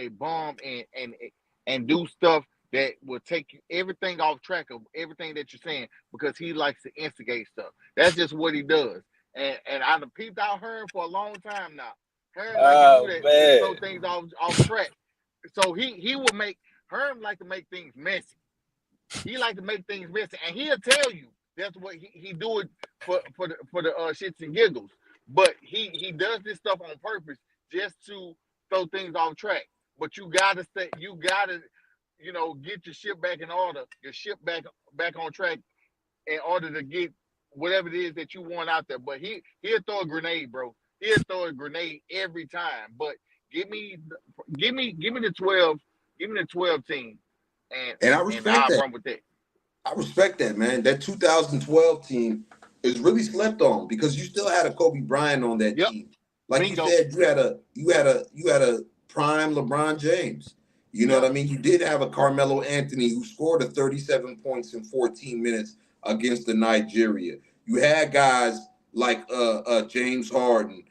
bomb and do stuff that will take everything off track of everything that you're saying because he likes to instigate stuff. That's just what he does. And I've peeped out Herm for a long time now. Herm like to do that, man. throw things off track. So he will make Herm like to make things messy. He like to make things messy, and he'll tell you that's what he do it for the shits and giggles. But he does this stuff on purpose just to throw things off track. But you gotta get your ship back in order, your ship back on track in order to get whatever it is that you want out there. But he'll throw a grenade, bro. He'll throw a grenade every time. But give me the 12, give me the 12 team. And I respect I'll that. run with that. I respect that, man. That 2012 team is really slept on because you still had a Kobe Bryant on that team. like Bingo. you said, you had a prime LeBron James. You know what I mean? You did have a Carmelo Anthony who scored 37 points in 14 minutes against the Nigeria. You had guys like James Harden,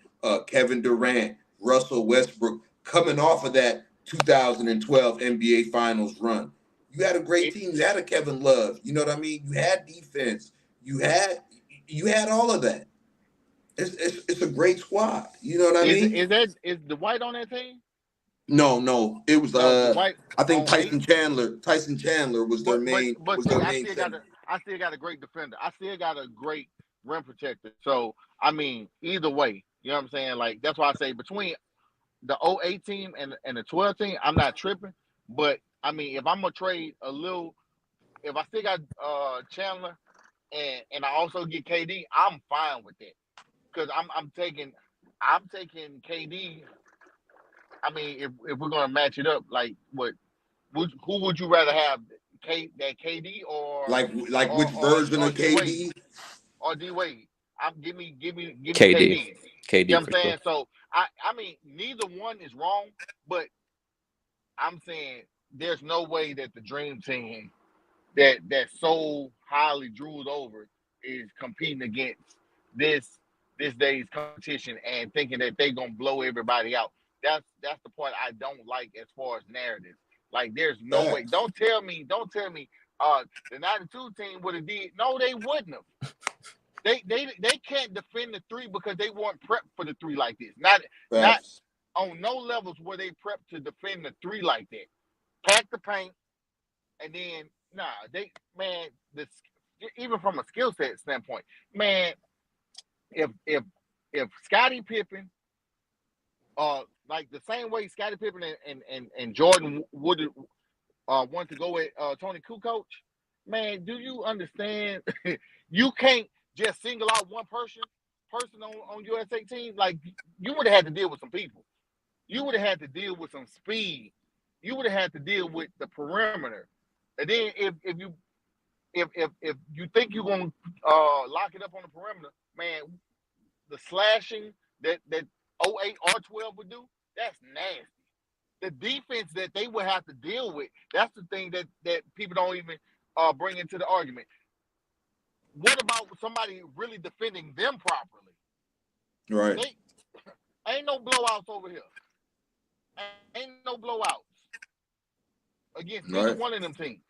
Kevin Durant, Russell Westbrook coming off of that 2012 NBA Finals run. You had a great team. You had a Kevin Love. You know what I mean? You had defense. You had all of that. It's a great squad. You know what I mean? Is the White on that team? No. It was Dwight I think on Tyson 8. Chandler was their main center. I still got a great defender. I still got a great rim protector. So I mean, either way, you know what I'm saying? Like that's why I say between the 08 team and the 12 team, I'm not tripping. But I mean, if I'm gonna trade a little, if I still got Chandler and I also get KD, I'm fine with that because I'm taking KD. I mean, if we're gonna match it up, like who would you rather have, KD or Like which version of D Wade KD? or D Wade? Give me KD. KD. KD You know what for I'm saying? sure. So I mean, neither one is wrong, but I'm saying there's no way that the dream team that's so highly drooled over is competing against this day's competition and thinking that they gonna blow everybody out. That's the part I don't like as far as narrative. Like there's no way. Facts. Don't tell me the 92 team would have did. No, they wouldn't have. They can't defend the three because they weren't prepped for the three like this. Not Facts. on no levels were they prepped to defend the three like that. Pack the paint, and then even from a skill set standpoint, man, if Scottie Pippen, like the same way Scottie Pippen and Jordan would want to go with Tony Kukoc, man, do you understand? You can't just single out one person on USA team. Like you would have had to deal with some people. You would have had to deal with some speed. You would have had to deal with the perimeter. And then if you think you're gonna lock it up on the perimeter, man, the slashing that 08 or 12 would do, that's nasty. The defense that they would have to deal with, that's the thing that people don't even bring into the argument. What about somebody really defending them properly? Right. Ain't no blowouts over here. Ain't no blowouts against either one of them teams.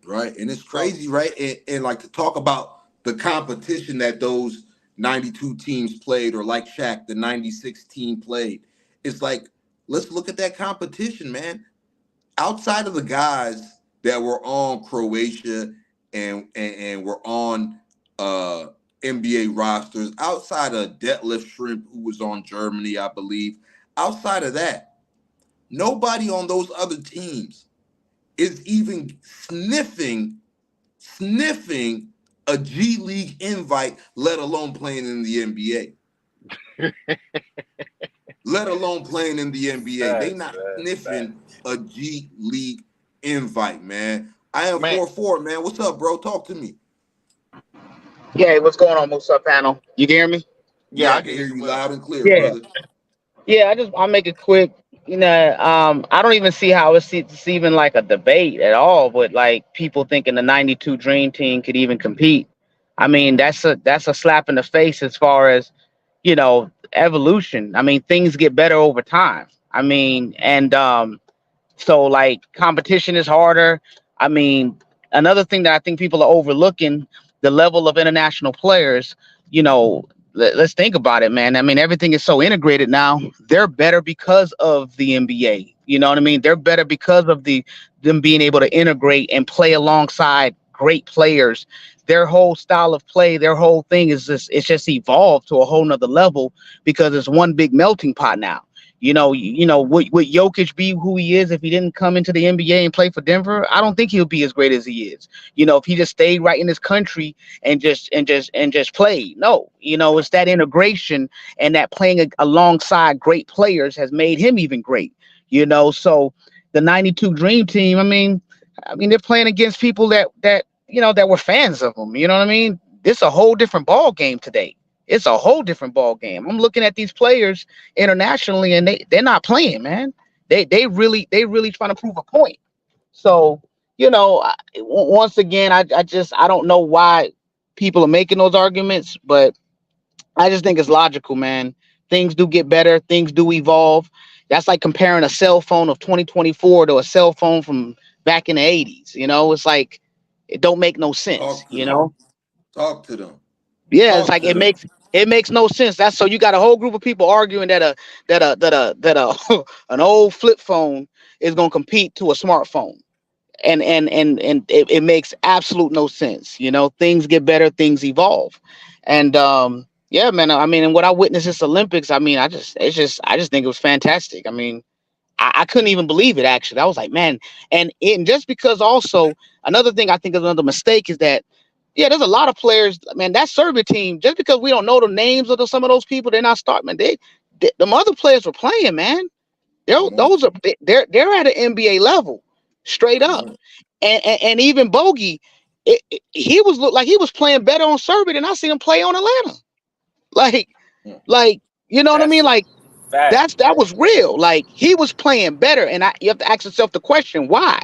Right. And it's crazy, right? And like to talk about the competition that those 92 teams played, or like Shaq, the 96 team played. It's like, let's look at that competition, man. Outside of the guys that were on Croatia and were on NBA rosters, outside of Detlef Shrimp, who was on Germany, I believe, outside of that, nobody on those other teams is even sniffing a G League invite, let alone playing in the NBA. Let alone playing in the NBA. They not sniffing a G League invite, man. I am 4-4, man. What's up, bro? Talk to me. Yeah, what's going on, what's up, panel? You can hear me? Yeah, I can hear you loud and clear, brother. Yeah, I'll make it quick. I don't even see how it's even like a debate at all, but like people thinking the 92 Dream Team could even compete. I mean, that's a slap in the face as far as, evolution. I mean, things get better over time. I mean, and so like competition is harder. I mean, another thing that I think people are overlooking, the level of international players, let's think about it, man. I mean, everything is so integrated now. They're better because of the NBA. You know what I mean? They're better because of them being able to integrate and play alongside great players. Their whole style of play, their whole thing is just evolved to a whole nother level because it's one big melting pot now. Would Jokic be who he is if he didn't come into the NBA and play for Denver? I don't think he'll be as great as he is. If he just stayed right in his country and just played. No, it's that integration and that playing alongside great players has made him even great. So the 92 Dream Team, I mean they're playing against people that were fans of them. You know what I mean? It's a whole different ball game today. It's a whole different ball game. I'm looking at these players internationally, and they're not playing, man. They really trying to prove a point. So, once again, I don't know why people are making those arguments, but I just think it's logical, man. Things do get better, things do evolve. That's like comparing a cell phone of 2024 to a cell phone from back in the 80s. It's like it don't make no sense, Talk to them. Talk to them. Yeah, it's Talk like to it them. makes it makes no sense. That's so you got a whole group of people arguing that an old flip phone is gonna compete to a smartphone. And it makes absolute no sense. Things get better, things evolve. And yeah, man, I mean, and what I witnessed this Olympics, I mean, I just think it was fantastic. I mean, I couldn't even believe it, actually. I was like, man. And just because, also another thing I think is another mistake is that, yeah, there's a lot of players, man. That Serbia team, just because we don't know the names of some of those people, they're not starting, man. Them other players were playing, man. Come on. Those are they're at an NBA level, straight Come up. on. And even Bogey, he was look like he was playing better on Serbia than I seen him play on Atlanta. Like, Yeah. like you know what I That's mean? Like fact. that was real. Like he was playing better, and you have to ask yourself the question, why?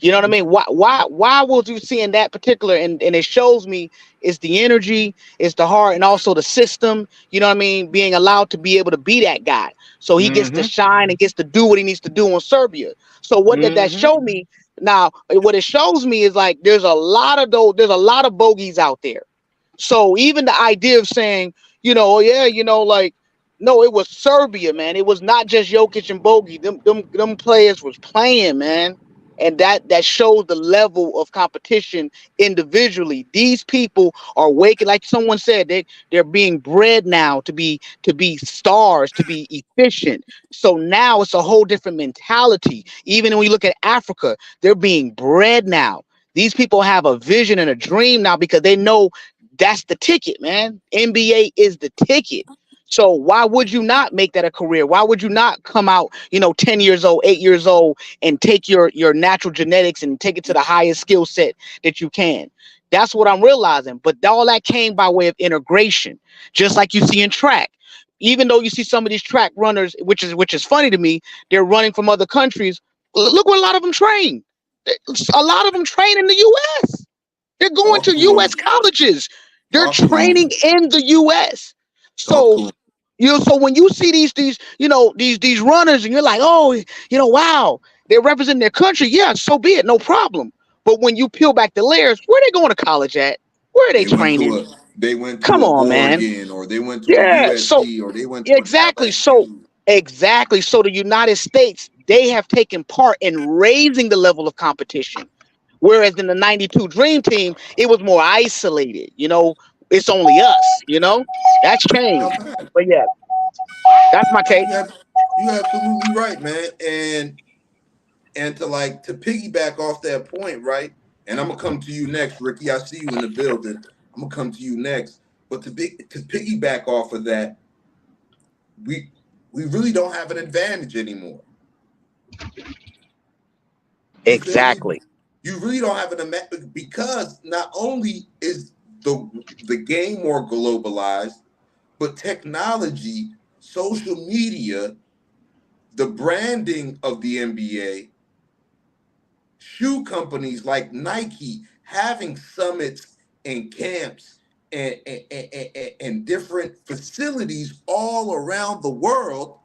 You know what I mean? Why was you seeing that particular? And it shows me it's the energy, it's the heart, and also the system. You know what I mean? Being allowed to be able to be that guy, so he gets to Mm-hmm. shine and gets to do what he needs to do on Serbia. So what did that Mm-hmm. show me? Now, what it shows me is like there's a lot of bogeys out there. So even the idea of saying, oh yeah, like no, it was Serbia, man. It was not just Jokic and Bogey. Them players was playing, man. And that shows the level of competition individually. These people are waking, like someone said, they're being bred now to be stars, to be efficient. So now it's a whole different mentality. Even when we look at Africa, they're being bred now. These people have a vision and a dream now because they know that's the ticket, man. NBA is the ticket. So why would you not make that a career? Why would you not come out, 10 years old, 8 years old, and take your natural genetics and take it to the highest skill set that you can? That's what I'm realizing. But all that came by way of integration, just like you see in track. Even though you see some of these track runners, which is funny to me, they're running from other countries. Look where a lot of them train. A lot of them train in the U.S. They're going Talk to to them. U.S. colleges. They're Talk to training them. in the U.S. Talk to So them. so when you see these runners, and you're like, oh, wow, they're representing their country. Yeah, so be it, no problem. But when you peel back the layers, where are they going to college at? Where are they They went to training? a they went Come to a on, man. Oregon, or they went to a Yeah. So USC, or they went to an exactly. So LSU. exactly. So the United States, they have taken part in raising the level of competition. Whereas in the 92 Dream Team, it was more isolated. It's only us, that's No, changed. fact. But yeah, that's my take. You absolutely right, man. And to piggyback off that point, right? And I'm gonna come to you next, Ricky. I see you in the building. I'm gonna come to you next. But to piggyback off of that, we we really don't have an advantage anymore. You feel me? Exactly. You really don't have an advantage because not only is the game more globalized, but technology, social media, the branding of the NBA, shoe companies like Nike having summits and camps and different facilities all around the world.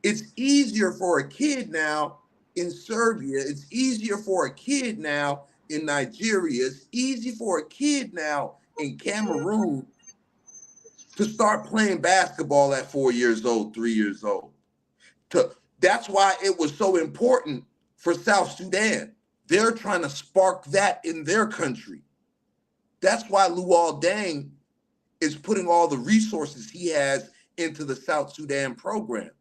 It's easier for a kid now in Serbia. It's easier for a kid now in Nigeria. It's easy for a kid now in Cameroon to start playing basketball at 4 years old, 3 years old. That's why it was so important for South Sudan. They're trying to spark that in their country. That's why Luol Deng is putting all the resources he has into the South Sudan program.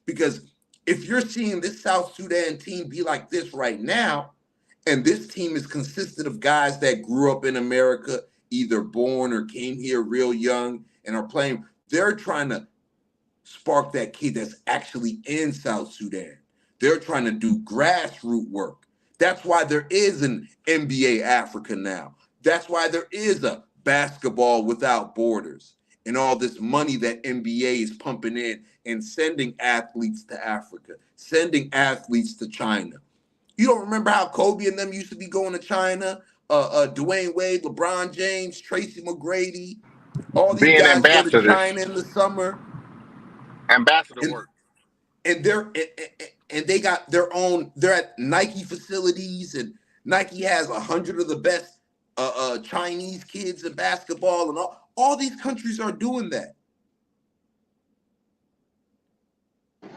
Because if you're seeing this South Sudan team be like this right now, and this team is consisted of guys that grew up in America, either born or came here real young and are playing, they're trying to spark that kid that's actually in South Sudan. They're trying to do grassroots work. That's why there is an NBA Africa now. That's why there is a basketball without borders. and all this money that NBA is pumping in and sending athletes to Africa, sending athletes to China. You don't remember how Kobe and them used to be going to China? Dwayne Wade, LeBron James, Tracy McGrady, all these Being guys go to ambassadors, China in the summer, ambassador and work. and they got their own. They're at Nike facilities, and Nike has 100 of the best Chinese kids in basketball, and all these countries are doing that.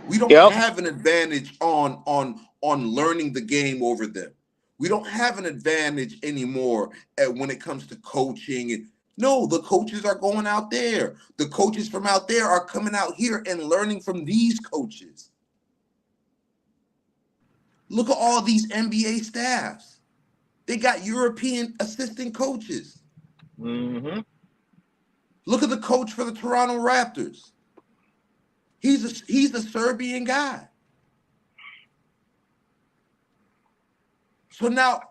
We don't Yep. have an advantage on learning the game over them. We don't have an advantage anymore when it comes to coaching. No, the coaches are going out there. The coaches from out there are coming out here and learning from these coaches. Look at all these NBA staffs. They got European assistant coaches. Mm-hmm. Look at the coach for the Toronto Raptors. He's a Serbian guy. So now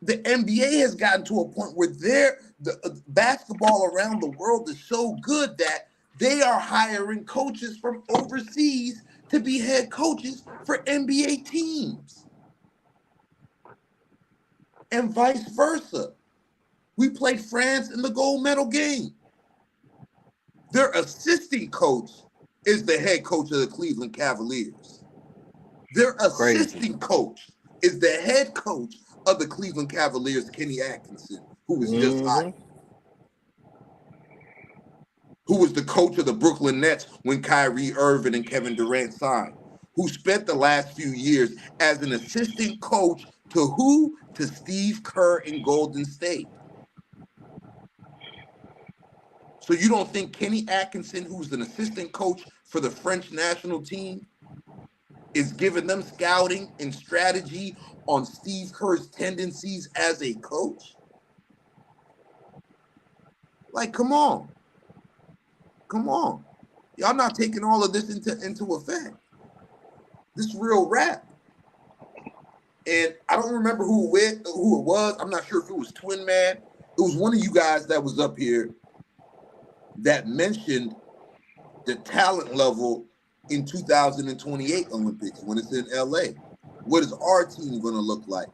the NBA has gotten to a point where the basketball around the world is so good that they are hiring coaches from overseas to be head coaches for NBA teams. And vice versa. We played France in the gold medal game. Their assistant coach is the head coach of the Cleveland Cavaliers. Their assistant coach is the head coach of the Cleveland Cavaliers, Kenny Atkinson, who was just hired. Who was the coach of the Brooklyn Nets when Kyrie Irving and Kevin Durant signed, who spent the last few years as an assistant coach to who? To Steve Kerr in Golden State. So you don't think Kenny Atkinson, who's an assistant coach for the French national team, is giving them scouting and strategy on Steve Kerr's tendencies as a coach? Like, come on. Come on. Y'all not taking all of this into effect. This is real rap. And I don't remember who it was. I'm not sure if it was Twin Man. It was one of you guys that was up here that mentioned the talent level in 2028 Olympics when it's in LA. What is our team going to look like?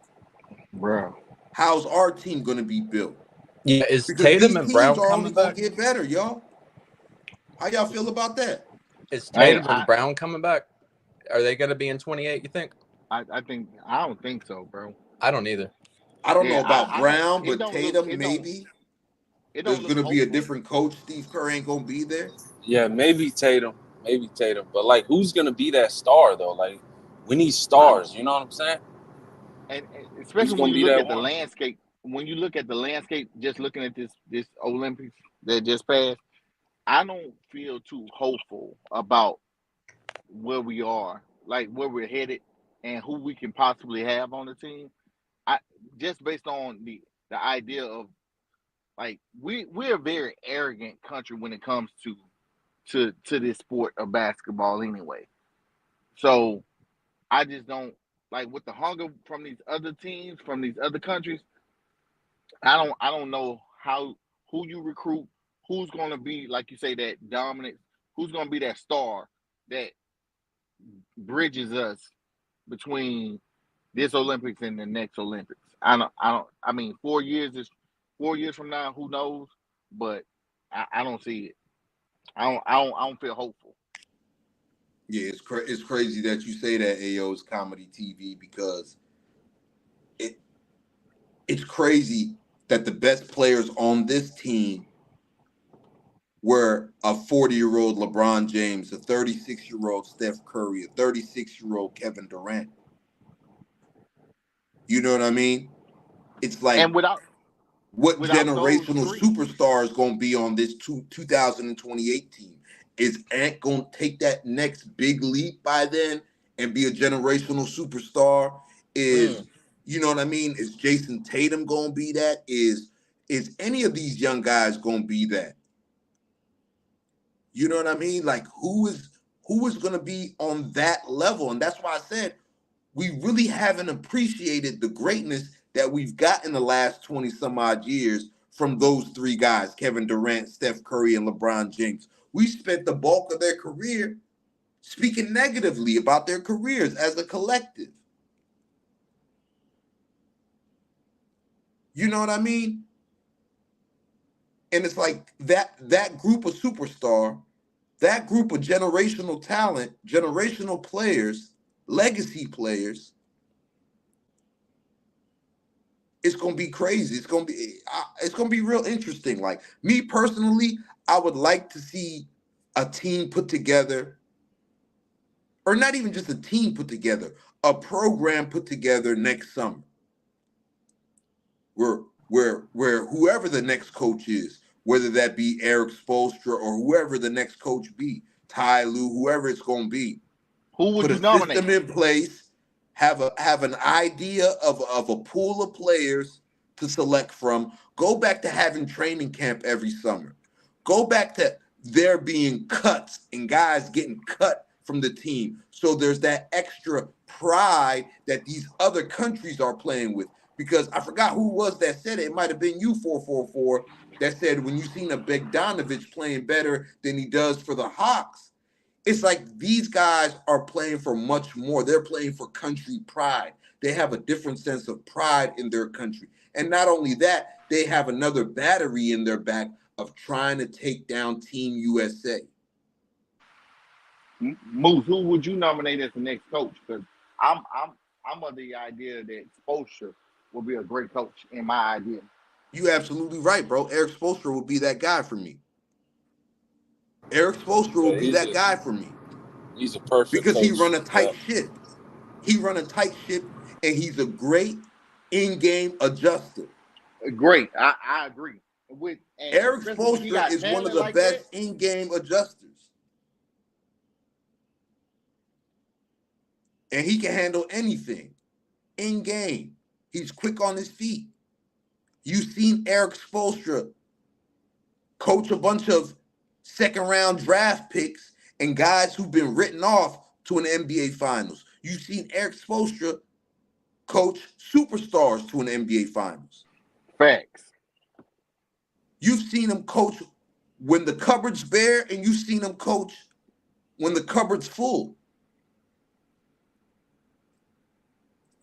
Bro. How's our team going to be built? Yeah, is Because Tatum these and teams Brown are only coming going back? to get better, y'all. How y'all feel about that? Is Tatum and Brown coming back? Are they going to be in 28, you think? I don't think so, bro. I don't either. I don't know about Brown, but Tatum maybe. There's going to be a different coach. Steve Kerr ain't going to be there. Yeah, maybe Tatum. But, like, who's going to be that star, though? Like, we need stars. You know what I'm saying? And especially when you look at the landscape. When you look at the landscape, just looking at this Olympics that just passed, I don't feel too hopeful about where we are, like where we're headed, and who we can possibly have on the team. I just based on the idea of like we're a very arrogant country when it comes to this sport of basketball anyway. So I just don't like with the hunger from these other teams, from these other countries. I don't know who you recruit, who's going to be like you say that dominant, who's going to be that star that bridges us between this Olympics and the next Olympics. I mean 4 years is 4 years from now, who knows? But I don't see it. I don't feel hopeful. Yeah, it's crazy that you say that, AO's Comedy TV, because it's crazy that the best players on this team were a 40-year-old LeBron James, a 36-year-old Steph Curry, a 36-year-old Kevin Durant. You know what I mean? It's like, and without generational superstar is going to be on this 2028 team? Is Ant going to take that next big leap by then and be a generational superstar? You know what I mean? Is Jason Tatum going to be that? Is any of these young guys going to be that? You know what I mean? Like, who is going to be on that level? And that's why I said we really haven't appreciated the greatness that we've got in the last 20 some odd years from those three guys, Kevin Durant, Steph Curry, and LeBron James. We spent the bulk of their career speaking negatively about their careers as a collective. You know what I mean? And it's like that group of superstar, that group of generational talent, generational players, legacy players, it's gonna be crazy. It's gonna be real interesting. Like me personally, I would like to see a team put together, or not even just a team put together, a program put together next summer, where whoever the next coach is, whether that be Eric Spoelstra or whoever the next coach be, Ty Lue, whoever it's gonna be, Who would put you a nominate? system in place, have an idea of a pool of players to select from, go back to having training camp every summer, go back to there being cuts and guys getting cut from the team, so there's that extra pride that these other countries are playing with. Because I forgot who it was that said it. It might have been you, 444, that said when you seen a Bogdanovich playing better than he does for the Hawks, it's like these guys are playing for much more. They're playing for country pride. They have a different sense of pride in their country. And not only that, they have another battery in their back of trying to take down Team USA. Moose, who would you nominate as the next coach? Because I'm of the idea that Spoelstra will be a great coach in my idea. You absolutely right, bro. Eric Spoelstra will be that guy for me. Eric Spoelstra will be that guy for me. He's a perfect because coach. he run a tight ship. He run a tight ship, and he's a great in-game adjuster. Great, I agree. With Eric Spoelstra is one of the like best that, in-game adjusters. And he can handle anything in-game. He's quick on his feet. You've seen Eric Spoelstra coach a bunch of second-round draft picks and guys who've been written off to an NBA Finals. You've seen Eric Spoelstra coach superstars to an NBA Finals. Facts. You've seen him coach when the cupboard's bare, and you've seen him coach when the cupboard's full.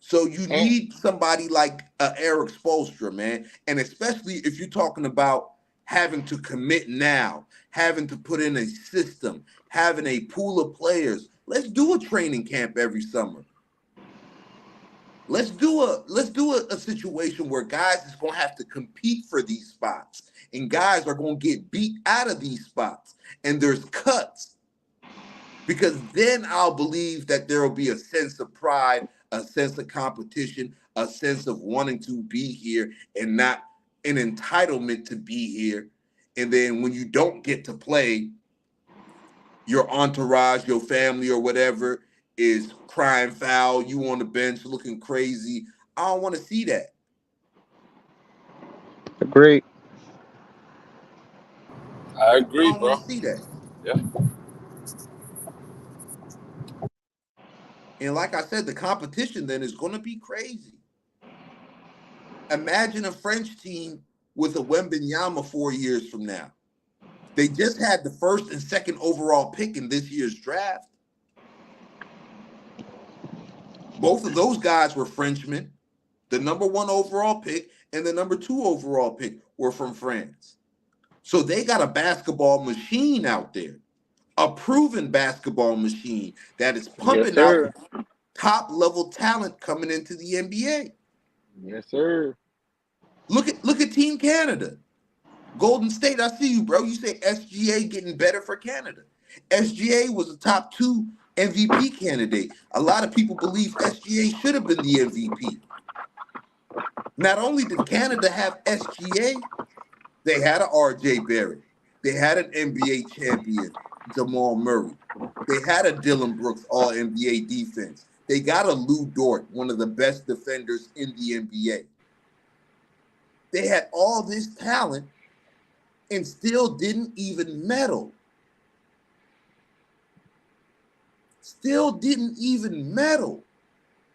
So you need somebody like Eric Spoelstra, man. And especially if you're talking about having to commit now, having to put in a system, having a pool of players. Let's do a training camp every summer. Let's do a situation where guys is going to have to compete for these spots, and guys are going to get beat out of these spots, and there's cuts. Because then I'll believe that there will be a sense of pride, a sense of competition, a sense of wanting to be here and not an entitlement to be here. And then when you don't get to play, your entourage, your family or whatever is crying foul, you on the bench looking crazy. I don't want to see that. Agreed. I agree, I don't bro. want to see that. Yeah. And like I said, the competition then is going to be crazy. Imagine a French team with a Wembanyama 4 years from now. They just had the first and second overall pick in this year's draft. Both of those guys were Frenchmen. The number 1 overall pick and the number 2 overall pick were from France. So they got a basketball machine out there, a proven basketball machine that is pumping out top-level talent coming into the NBA. Yes, sir. Look at Team Canada. Golden State, I see you, bro. You say SGA getting better for Canada. SGA was a top 2 MVP candidate. A lot of people believe SGA should have been the MVP. Not only did Canada have SGA, they had an RJ Barrett. They had an NBA champion, Jamal Murray. They had a Dylan Brooks All-NBA defense. They got a Lou Dort, one of the best defenders in the NBA. They had all this talent and still didn't even medal. Still didn't even medal.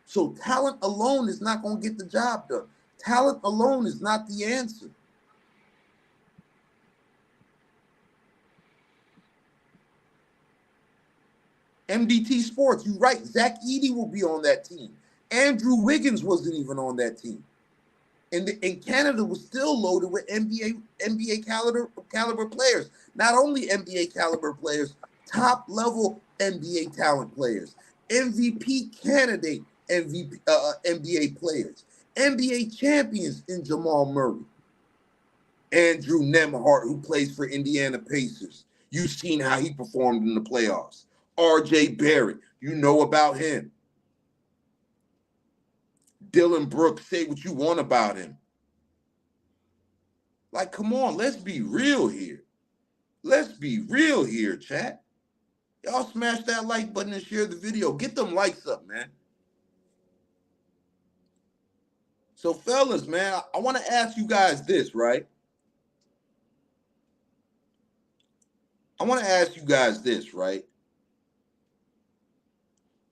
So talent alone is not going to get the job done. Talent alone is not the answer. MDT Sports, you're right. Zach Edey will be on that team. Andrew Wiggins wasn't even on that team. And Canada was still loaded with NBA caliber players. Not only NBA caliber players, top level NBA talent players, MVP candidate NBA players, NBA champions in Jamal Murray, Andrew Nembhard, who plays for Indiana Pacers. You've seen how he performed in the playoffs. R.J. Barrett, you know about him. Dylan Brooks, say what you want about him. Like, come on, let's be real here. Let's be real here, chat. Y'all smash that like button and share the video. Get them likes up, man. So, fellas, man, I want to ask you guys this, right?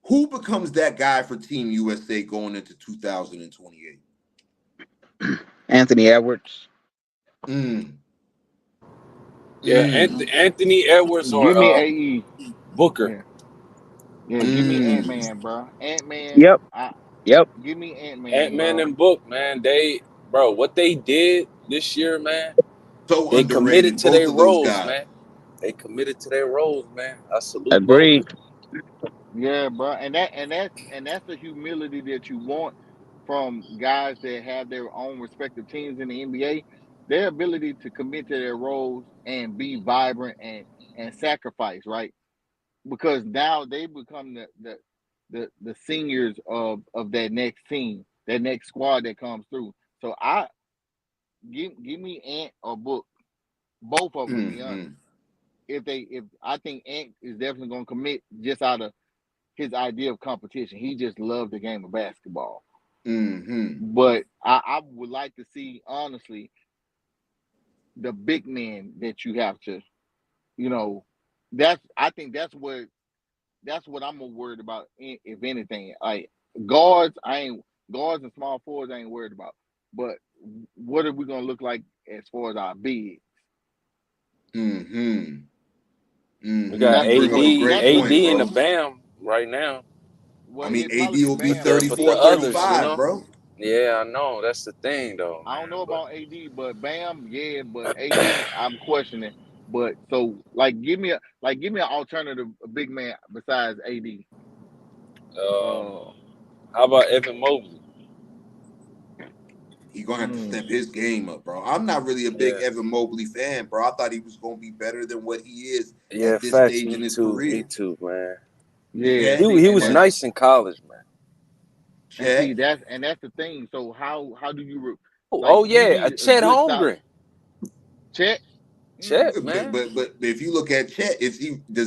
Who becomes that guy for Team USA going into 2028? Anthony Edwards. Yeah, Anthony Edwards or Give me AE. Booker. Yeah, give me Ant-Man, bro. Ant-Man. Yep. Yep. Give me Ant-Man, Ant-Man bro. and Book, man. What they did this year, man. So They underrated. committed to Both their of those roles, guys. man. They committed to their roles, man. I salute Agreed. both. Yeah, bro. And that's the humility that you want from guys that have their own respective teams in the NBA. Their ability to commit to their roles and be vibrant and sacrifice, right? Because now they become the seniors of that next team, that next squad that comes through. So I give me Ant or Book, both of them, to be honest. If I think Ant is definitely going to commit just out of his idea of competition. He just loved the game of basketball. But I would like to see, honestly, the big men that you have to, I think that's what I'm more worried about, if anything. Like guards and small forwards I ain't worried about. But what are we gonna look like as far as our bigs? We got Bring up a great AD point, in bro. the BAM right now. Well, I mean, it'd AD probably be will be Bam, but 34, the others, 35, bro. Yeah, I know. That's the thing, though. I don't Man. know about AD, but Bam, yeah, but AD, I'm questioning. But so, give me an alternative big man besides AD. How about Evan Mobley? He's gonna have to step his game up, bro. I'm not really a big Evan Mobley fan, bro. I thought he was gonna be better than what he is at this facts. stage in his Me career. too, man. Yeah, He was nice in college, man. And see that's the thing. So how do you you a need a Chet good solid Holmgren. Chet? Chet, man. But if you look at Chet, does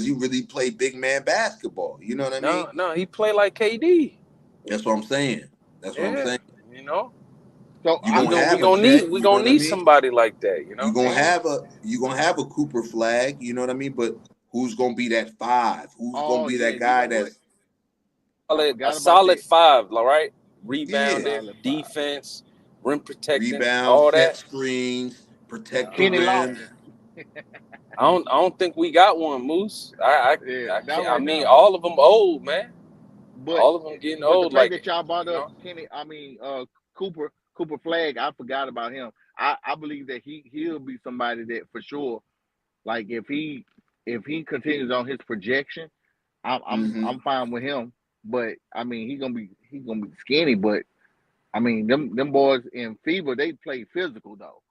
he really play big man basketball? You know what I mean? No, he play like KD. That's what I'm saying. That's what I'm saying. You know. So You're gonna have a Chet, We gonna need somebody like that. You know. You're gonna have a Cooper Flag. You know what I mean? But who's gonna be that five? Who's gonna be that guy that's a solid five, all right? Rebounding, defense, rim protecting, rebounds, all set that. screens, protect the Kenny rim. Lofton. I don't think we got one, Moose. I not I right mean, now. all of them old, man. But all of them getting old. the fact Like that y'all brought up know? Cooper Flag, I forgot about him. I believe that he'll be somebody that for sure, like if he continues on his projection, I'm fine with him. But I mean he's gonna be skinny, but I mean them boys in FIBA, they play physical though.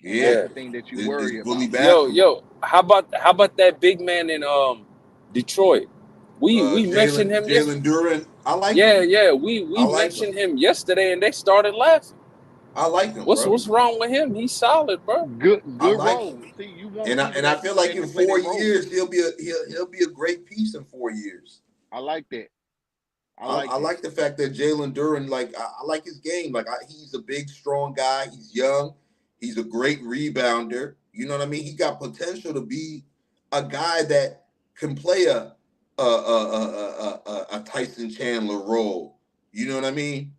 And that's the thing that you worry about. Yo, how about that big man in Detroit? We mentioned him Jaylen Brown. I like him. Yeah, we mentioned him yesterday and they started laughing. I like him, What's bro. What's wrong with him? He's solid, bro. Good like role. See, you want and people I feel like that in can play 4 their role. years he'll be a great piece in 4 years. I like that. I like the fact that Jaylen Brown, I like his game. He's a big, strong guy. He's young. He's a great rebounder. You know what I mean? He got potential to be a guy that can play a Tyson Chandler role. You know what I mean?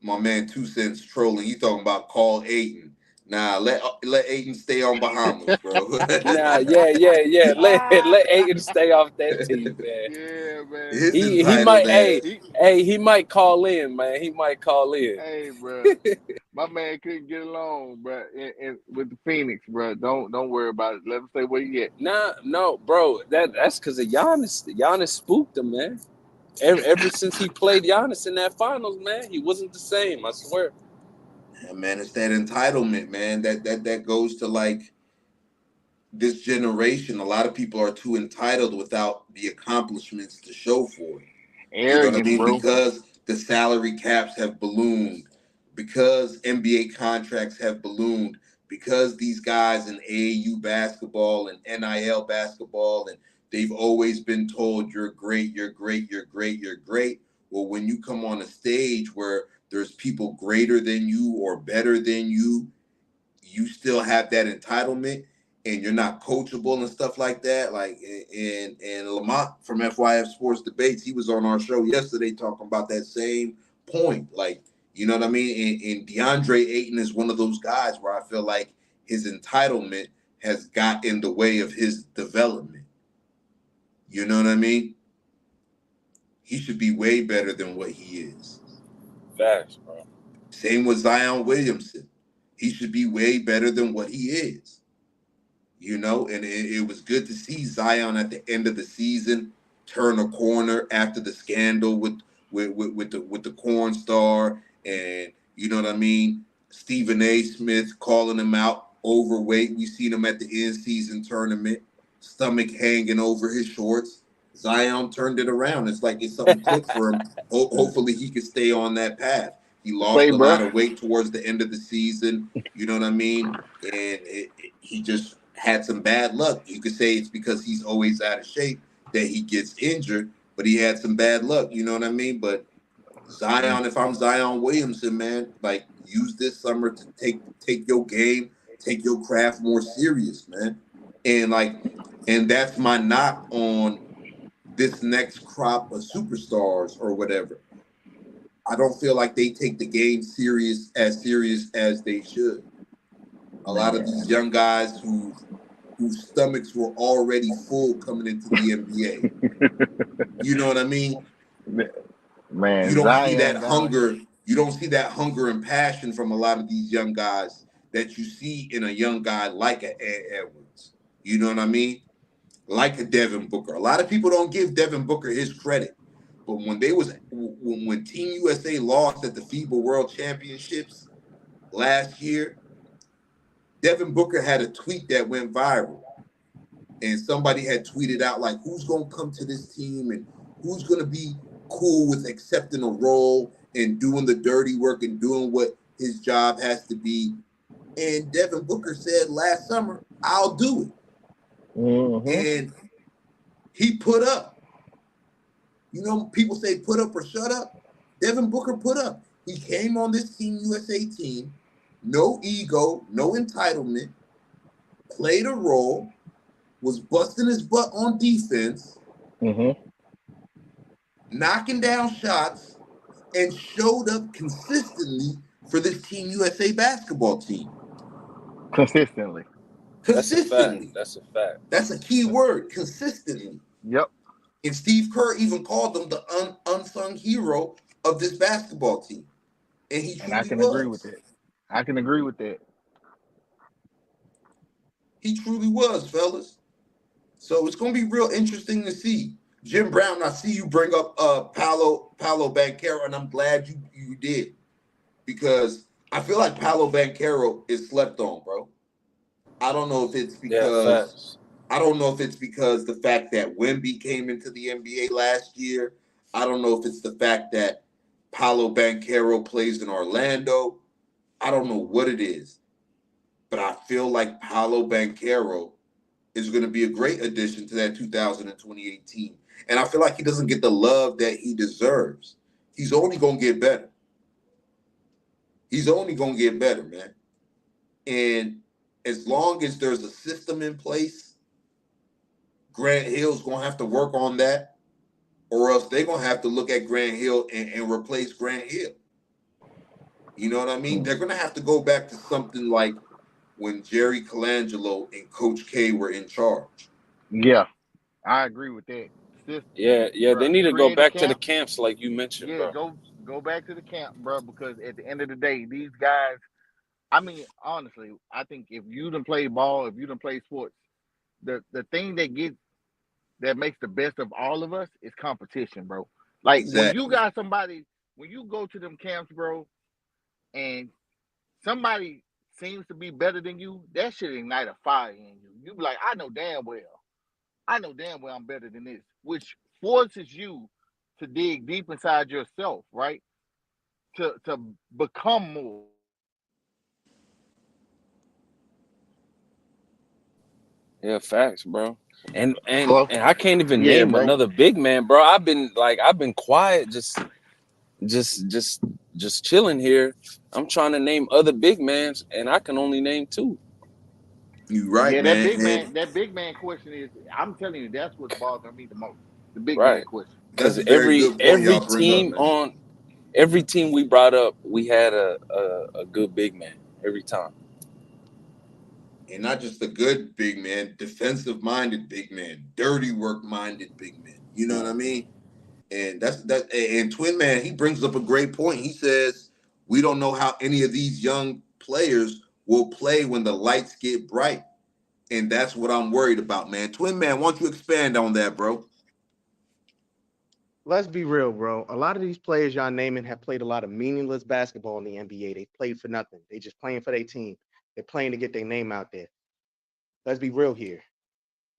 My man 2 Cents trolling. He talking about Carl Ayton. Nah, let Aiden stay on Bahamas, bro. Nah, yeah. Let Aiton stay off that team, man. Yeah, man. His He might, entitled ass. he might call in, man. He might call in. Hey, bro. My man couldn't get along, bro, with the Phoenix, bro. Don't worry about it. Let him stay where he at. Nah, no, bro. That's because of Giannis. Giannis spooked him, man. Ever since he played Giannis in that finals, man, he wasn't the same. I swear. Yeah, man, it's that entitlement, man. That goes to like this generation. A lot of people are too entitled without the accomplishments to show for it. You know what I Arrogance, mean? bro. Because the salary caps have ballooned, because NBA contracts have ballooned, because these guys in AAU basketball and NIL basketball, and they've always been told you're great, you're great, you're great, you're great. Well, when you come on a stage where there's people greater than you or better than you still have that entitlement and you're not coachable and stuff like that. Like, and Lamont from FYF Sports Debates, he was on our show yesterday talking about that same point. Like, you know what I mean? And DeAndre Ayton is one of those guys where I feel like his entitlement has got in the way of his development. You know what I mean? He should be way better than what he is. Facts, bro. Same with Zion Williamson. He should be way better than what he is. You know, and it was good to see Zion at the end of the season turn a corner after the scandal with the corn star, and you know what I mean. Stephen A. Smith calling him out overweight. We seen him at the in-season tournament, stomach hanging over his shorts. Zion turned it around. It's like it's something clicked for him. Hopefully he can stay on that path. He lost a lot of weight towards the end of the season. You know what I mean? And he just had some bad luck. You could say it's because he's always out of shape that he gets injured, but he had some bad luck. You know what I mean? But Zion, if I'm Zion Williamson, man, like use this summer to take your game, take your craft more serious, man. And that's my knock on this next crop of superstars or whatever. I don't feel like they take the game serious as they should. A lot of these young guys whose stomachs were already full coming into the NBA. You know what I mean? Man, you don't Zion see that hunger. You don't see that hunger and passion from a lot of these young guys that you see in a young guy like a Ed Edwards. You know what I mean? Like a Devin Booker. A lot of people don't give Devin Booker his credit. But when Team USA lost at the FIBA World Championships last year, Devin Booker had a tweet that went viral. And somebody had tweeted out, like, who's going to come to this team and who's going to be cool with accepting a role and doing the dirty work and doing what his job has to be. And Devin Booker said last summer, I'll do it. Mm-hmm. And he put up. You know, people say put up or shut up. Devin Booker put up. He came on this Team USA team, no ego, no entitlement, played a role, was busting his butt on defense, knocking down shots, and showed up consistently for this Team USA basketball team. Consistently. That's a fact. That's a key word, consistently. Yep. And Steve Kerr even called him the unsung hero of this basketball team. And he truly I can was. agree with that. I can agree with that. He truly was, fellas. So it's going to be real interesting to see. Jim Brown, I see you bring up Paolo Banchero, and I'm glad you did. Because I feel like Paolo Banchero is slept on, bro. I don't know if it's because the fact that Wemby came into the NBA last year. I don't know if it's the fact that Paolo Banchero plays in Orlando. I don't know what it is. But I feel like Paolo Banchero is going to be a great addition to that 2028 team. And I feel like he doesn't get the love that he deserves. He's only going to get better. He's only going to get better, man. And as long as there's a system in place, Grant Hill's going to have to work on that, or else they're going to have to look at Grant Hill and replace Grant Hill. You know what I mean? They're going to have to go back to something like when Jerry Colangelo and Coach K were in charge. Yeah, I agree with that. Yeah. They Bruh, need to go create a back to the camp. camps like you mentioned, Yeah, bro. go back to the camp, bro. Because at the end of the day, these guys. I mean, honestly, I think if you done play ball, if you done play sports, the thing that makes the best of all of us is competition, bro. Like when you Exactly. got somebody, when you go to them camps, bro, and somebody seems to be better than you, that should ignite a fire in you. You be like, I know damn well I'm better than this, which forces you to dig deep inside yourself, right? To become more. Yeah, facts, bro. And Hello? and I can't even Yeah, name bro. another big man, bro. I've been quiet, just just just chilling here. I'm trying to name other big mans, and I can only name two. You right, Yeah, that man. big And man, that big man question is. I'm telling you, that's what's bothering me the most. The big man Right. question. that's Because a very every good point every y'all bring up, team man. on every team we brought up, we had a good big man every time. And not just a good big man, defensive minded big man, dirty work minded big man. You know what I mean? And and Twin Man, he brings up a great point. He says we don't know how any of these young players will play when the lights get bright. And that's what I'm worried about, man. Twin Man, why don't you expand on that, bro? Let's be real, bro. A lot of these players y'all naming have played a lot of meaningless basketball in the NBA. They played for nothing. They just playing for their team. They're playing to get their name out there. Let's be real here.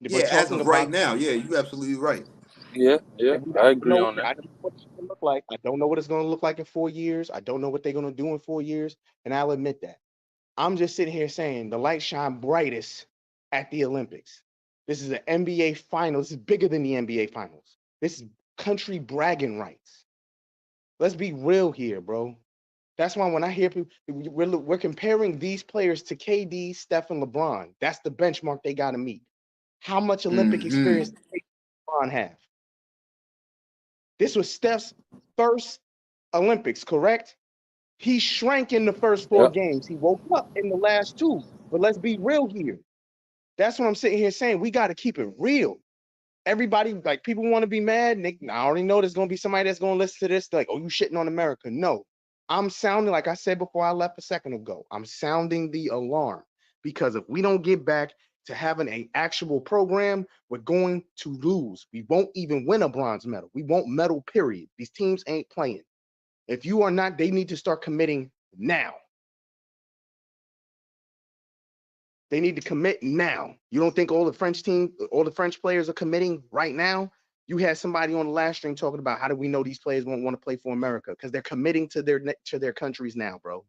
We're Yeah, as talking of right about, now, yeah, you absolutely right. Yeah, and I agree on I that. don't know what it's going to look like. I don't know what it's going to look like in 4 years. I don't know what they're going to do in 4 years. And I'll admit that. I'm just sitting here saying the light shine brightest at the Olympics. This is an NBA final. This is bigger than the NBA finals. This is country bragging rights. Let's be real here, bro. That's why when I hear people, we're comparing these players to KD, Steph, and LeBron. That's the benchmark they got to meet. How much Olympic experience Mm-hmm. does LeBron have? This was Steph's first Olympics, correct? He shrank in the first four Yep. games. He woke up in the last two. But let's be real here. That's what I'm sitting here saying. We got to keep it real. Everybody, like, people want to be mad. And I already know there's going to be somebody that's going to listen to this, like, oh, you shitting on America. No, I'm sounding, like I said before I left a second ago, I'm sounding the alarm, because if we don't get back to having an actual program, we're going to lose. We won't even win a bronze medal. We won't medal, period. These teams ain't playing. If you are not, they need to start committing now. They need to commit now. You don't think all the French players are committing right now? You had somebody on the last stream talking about how do we know these players won't want to play for America? Because they're committing to their countries now, bro.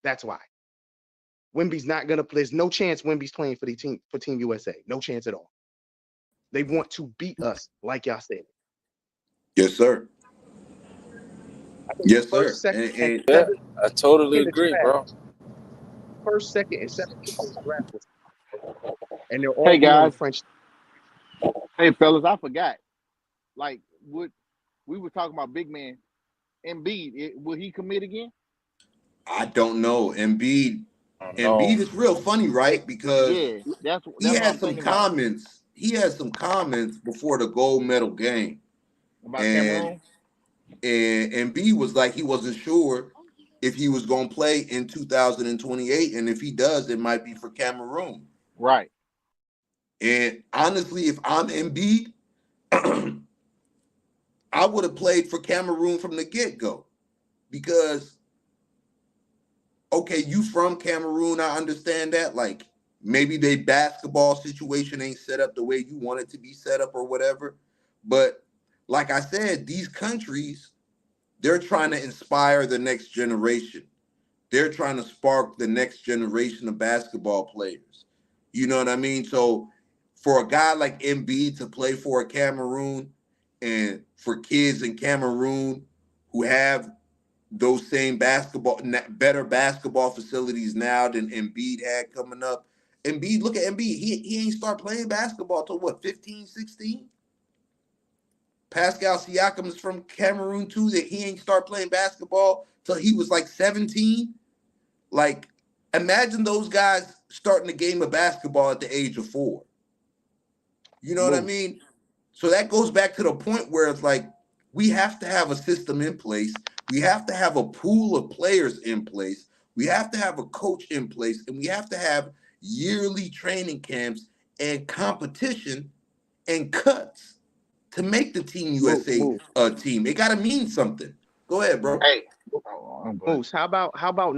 That's why. Wemby's not gonna play. There's no chance Wemby's playing for Team USA. No chance at all. They want to beat us, like y'all said. Yes, sir. I think the Yes, first, sir. second, and And Yeah, seventh I totally in the agree, draft, bro. first, second, and seventh pick in the draft was, and they're all Hey going on the guys, French. hey fellas, I forgot. Like what we were talking about, big man Embiid. Will he commit again? I don't know. Embiid No. is real funny, right? Because Yeah, that's he what had I'm some thinking about. comments. He had some comments before the gold medal game, About and Cameroon, Embiid was like he wasn't sure if he was going to play in 2028, and if he does, it might be for Cameroon. right? And honestly, if I'm Embiid, I would have played for Cameroon from the get go because okay, you from Cameroon, I understand that. Like maybe they basketball situation ain't set up the way you want it to be set up or whatever. But like I said, these countries, they're trying to inspire the next generation. They're trying to spark the next generation of basketball players. You know what I mean? So for a guy like Embiid to play for a Cameroon and for kids in Cameroon who have those same better basketball facilities now than Embiid had coming up. Embiid, look at Embiid. He ain't start playing basketball till what, 15, 16? Pascal Siakam is from Cameroon too, that he ain't start playing basketball till he was like 17. Like, Imagine those guys starting a game of basketball at the age of 4. You know what I mean? So that goes back to the point where it's like we have to have a system in place. We have to have a pool of players in place. We have to have a coach in place, and we have to have yearly training camps and competition and cuts to make the Team USA team. It got to mean something. Go ahead, bro. Hey, Moose, how about how about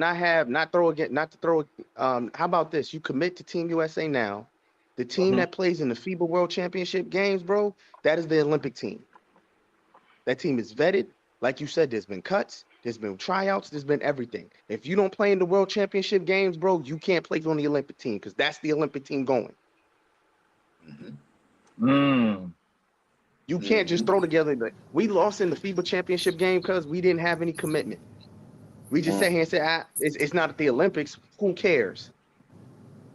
this? You commit to Team USA now. The team that plays in the FIBA World Championship games, bro, that is the Olympic team. That team is vetted. Like you said, there's been cuts, there's been tryouts, there's been everything. If you don't play in the World Championship games, bro, you can't play on the Olympic team because that's the Olympic team going. You can't just throw together. We lost in the FIBA Championship game because we didn't have any commitment. We just sat here and said, it's not at the Olympics. Who cares?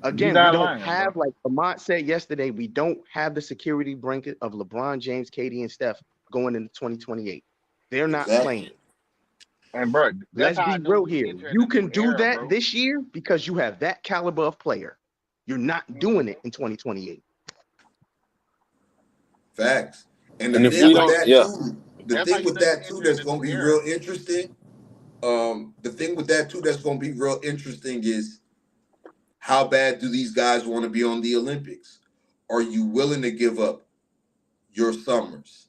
Again, we don't have, like Ahmad said yesterday, we don't have the security blanket of LeBron James, KD, and Steph going into 2028. They're not playing. And bro, let's be real here. You can do that this year because you have that caliber of player. You're not doing it in 2028. Facts. And the thing with that too, that's going to be real interesting. The thing with that too, that's going to be real interesting is how bad do these guys want to be on the Olympics? Are you willing to give up your summers?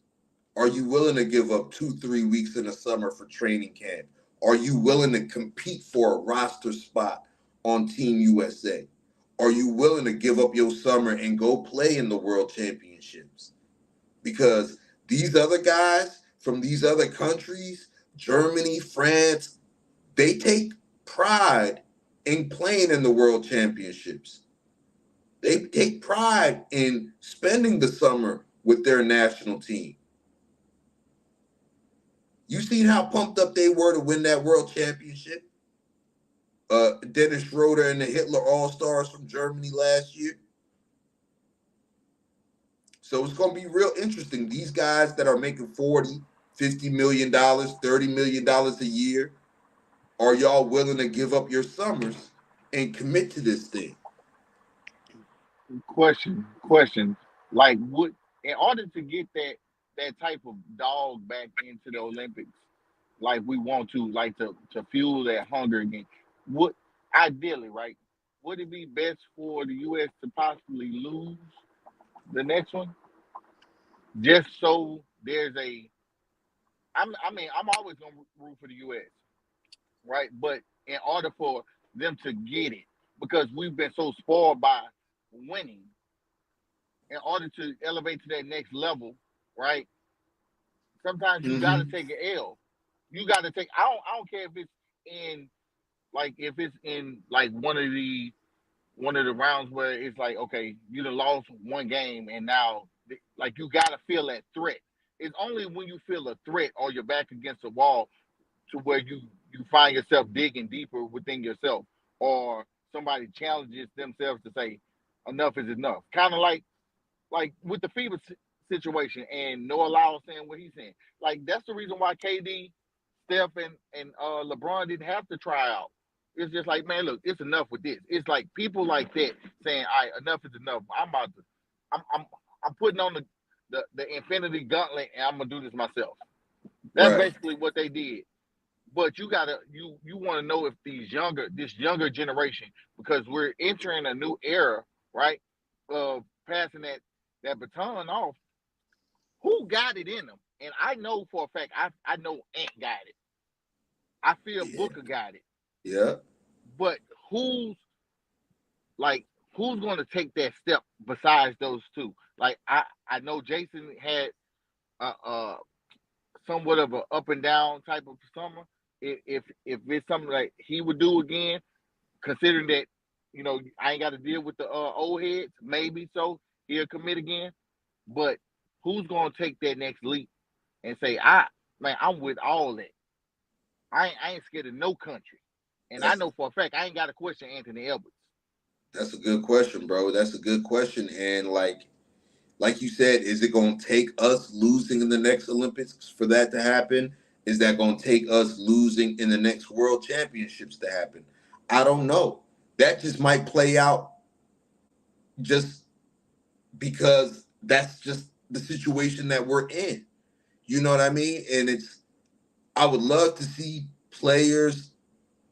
Are you willing to give up 2-3 weeks in the summer for training camp? Are you willing to compete for a roster spot on Team USA? Are you willing to give up your summer and go play in the World Championships? Because these other guys from these other countries, Germany, France, they take pride in playing in the World Championships. They take pride in spending the summer with their national team. You seen how pumped up they were to win that World Championship? Dennis Schroeder and the Hitler All-Stars from Germany last year. So it's going to be real interesting. These guys that are making $40, $50 million, $30 million a year, are y'all willing to give up your summers and commit to this thing? Question. Like, what in order to get that type of dog back into the Olympics, like we want to, like to fuel that hunger again, what ideally, right? Would it be best for the U.S. to possibly lose the next one, just so there's I'm always gonna root for the U.S., right? But in order for them to get it, because we've been so spoiled by winning, in order to elevate to that next level, right? Sometimes you gotta take an L. You gotta take. I don't care if it's in one of the rounds where it's like, okay, you done lost one game and now like you gotta feel that threat. It's only when you feel a threat or you're back against the wall to where you find yourself digging deeper within yourself, or somebody challenges themselves to say enough is enough. Kind of like with the FIBA situation and Noah Lyles saying what he's saying. Like that's the reason why KD, Steph, and LeBron didn't have to try out. It's just like, man, look, it's enough with this. It's like people like that saying, all right, enough is enough. I'm putting on the infinity gauntlet and I'm gonna do this myself. That's basically what they did. But you want to know if this younger generation, because we're entering a new era, right? Of passing that baton off. Who got it in them? And I know for a fact, I know Ant got it. I feel Booker got it. Yeah. But who's going to take that step besides those two? Like I know Jason had somewhat of an up and down type of summer. If it's something like he would do again, considering that I ain't got to deal with the old heads, maybe so he'll commit again. But who's going to take that next leap and say, I'm with all that. I ain't scared of no country. And I know for a fact I ain't got to question Anthony Edwards. That's a good question, bro. That's a good question. And like you said, is it going to take us losing in the next Olympics for that to happen? Is that going to take us losing in the next World Championships to happen? I don't know. that just might play out just because that's just the situation that we're in. You know what I mean? And I would love to see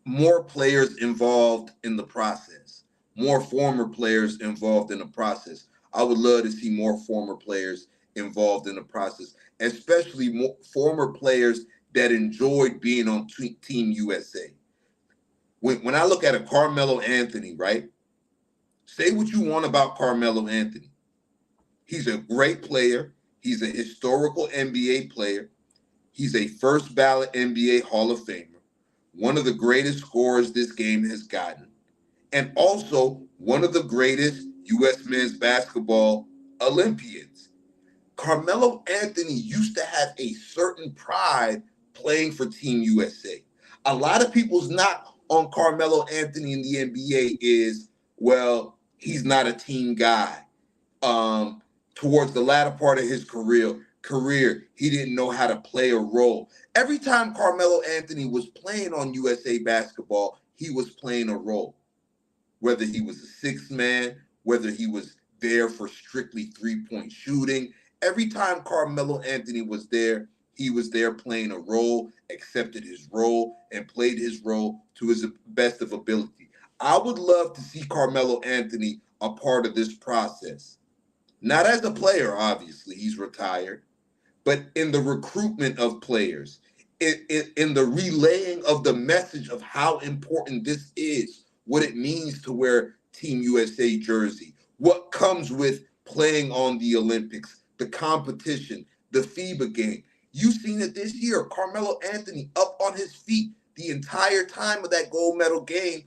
more players involved in the process, more former players involved in the process. I would love to see more former players involved in the process, especially more former players that enjoyed being on Team USA. When I look at a Carmelo Anthony, right? Say what you want about Carmelo Anthony. He's a great player. He's a historical NBA player. He's a first ballot NBA Hall of Famer, one of the greatest scorers this game has gotten, and also one of the greatest U.S. men's basketball Olympians. Carmelo Anthony used to have a certain pride playing for Team USA. A lot of people's knock on Carmelo Anthony in the NBA is, well, he's not a team guy. Towards the latter part of his career, he didn't know how to play a role. Every time Carmelo Anthony was playing on USA basketball, he was playing a role. Whether he was a sixth man, whether he was there for strictly three-point shooting, every time Carmelo Anthony was there, he was there playing a role, accepted his role, and played his role to his best of ability. I would love to see Carmelo Anthony a part of this process. Not as a player, obviously, he's retired, but in the recruitment of players, in the relaying of the message of how important this is, what it means to wear Team USA jersey, what comes with playing on the Olympics, the competition, the FIBA game. You've seen it this year. Carmelo Anthony up on his feet the entire time of that gold medal game,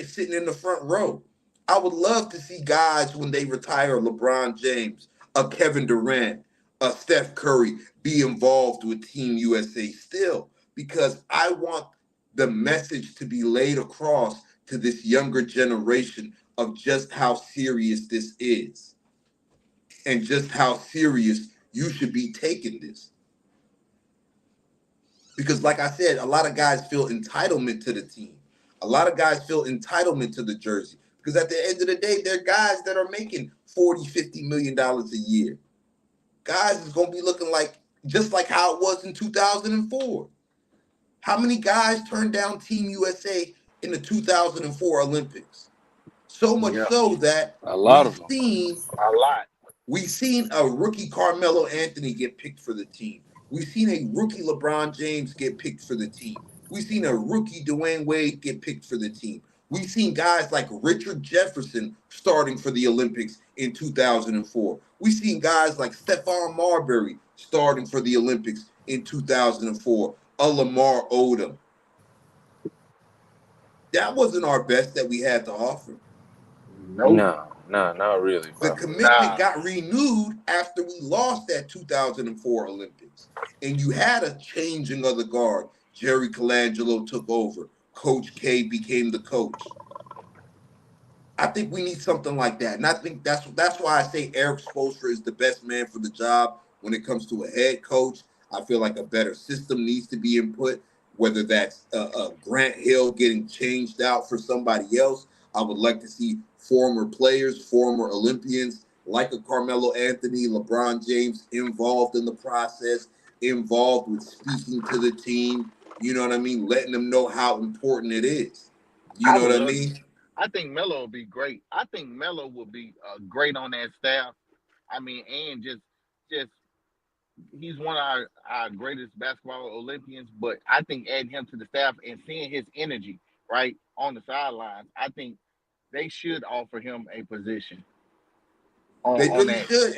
sitting in the front row. I would love to see guys when they retire, LeBron James, Kevin Durant, Steph Curry, be involved with Team USA still, because I want the message to be laid across to this younger generation of just how serious this is and just how serious you should be taking this. Because like I said, a lot of guys feel entitlement to the team. A lot of guys feel entitlement to the jersey. Because at the end of the day, they're guys that are making $40, $50 million a year. Guys is going to be looking like just like how it was in 2004. How many guys turned down Team USA in the 2004 Olympics? So much so that a lot of them. We've seen a rookie Carmelo Anthony get picked for the team. We've seen a rookie LeBron James get picked for the team. We've seen a rookie Dwayne Wade get picked for the team. We've seen guys like Richard Jefferson starting for the Olympics in 2004. We've seen guys like Stephon Marbury starting for the Olympics in 2004. A Lamar Odom. That wasn't our best that we had to offer. No, not really, bro. The commitment got renewed after we lost that 2004 Olympics. And you had a changing of the guard. Jerry Colangelo took over. Coach K became the coach. I think we need something like that. And I think that's why I say Eric Spoelstra is the best man for the job when it comes to a head coach. I feel like a better system needs to be input, whether that's Grant Hill getting changed out for somebody else. I would like to see former players, former Olympians, like a Carmelo Anthony, LeBron James, involved in the process, involved with speaking to the team. You know what I mean? Letting them know how important it is. You know what I mean? I think Melo will be great. I think Melo will be great on that staff. I mean, and just he's one of our greatest basketball Olympians. But I think adding him to the staff and seeing his energy right on the sidelines, I think they should offer him a position. They really should,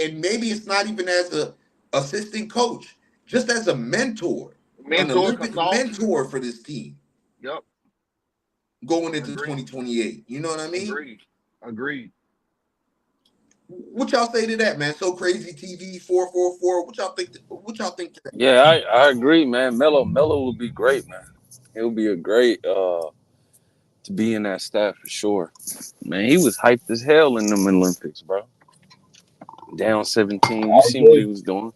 and maybe it's not even as a assistant coach, just as a mentor, an Olympic mentor for this team. Yep. Going into 2028, you know what I mean? Agreed. What y'all say to that, man? So Crazy TV 444. What y'all think? To that? Yeah, I agree, man. Melo will be great, man. He'll be a great to be in that staff for sure. Man, he was hyped as hell in them Olympics, bro. Down 17. You seen what he was doing.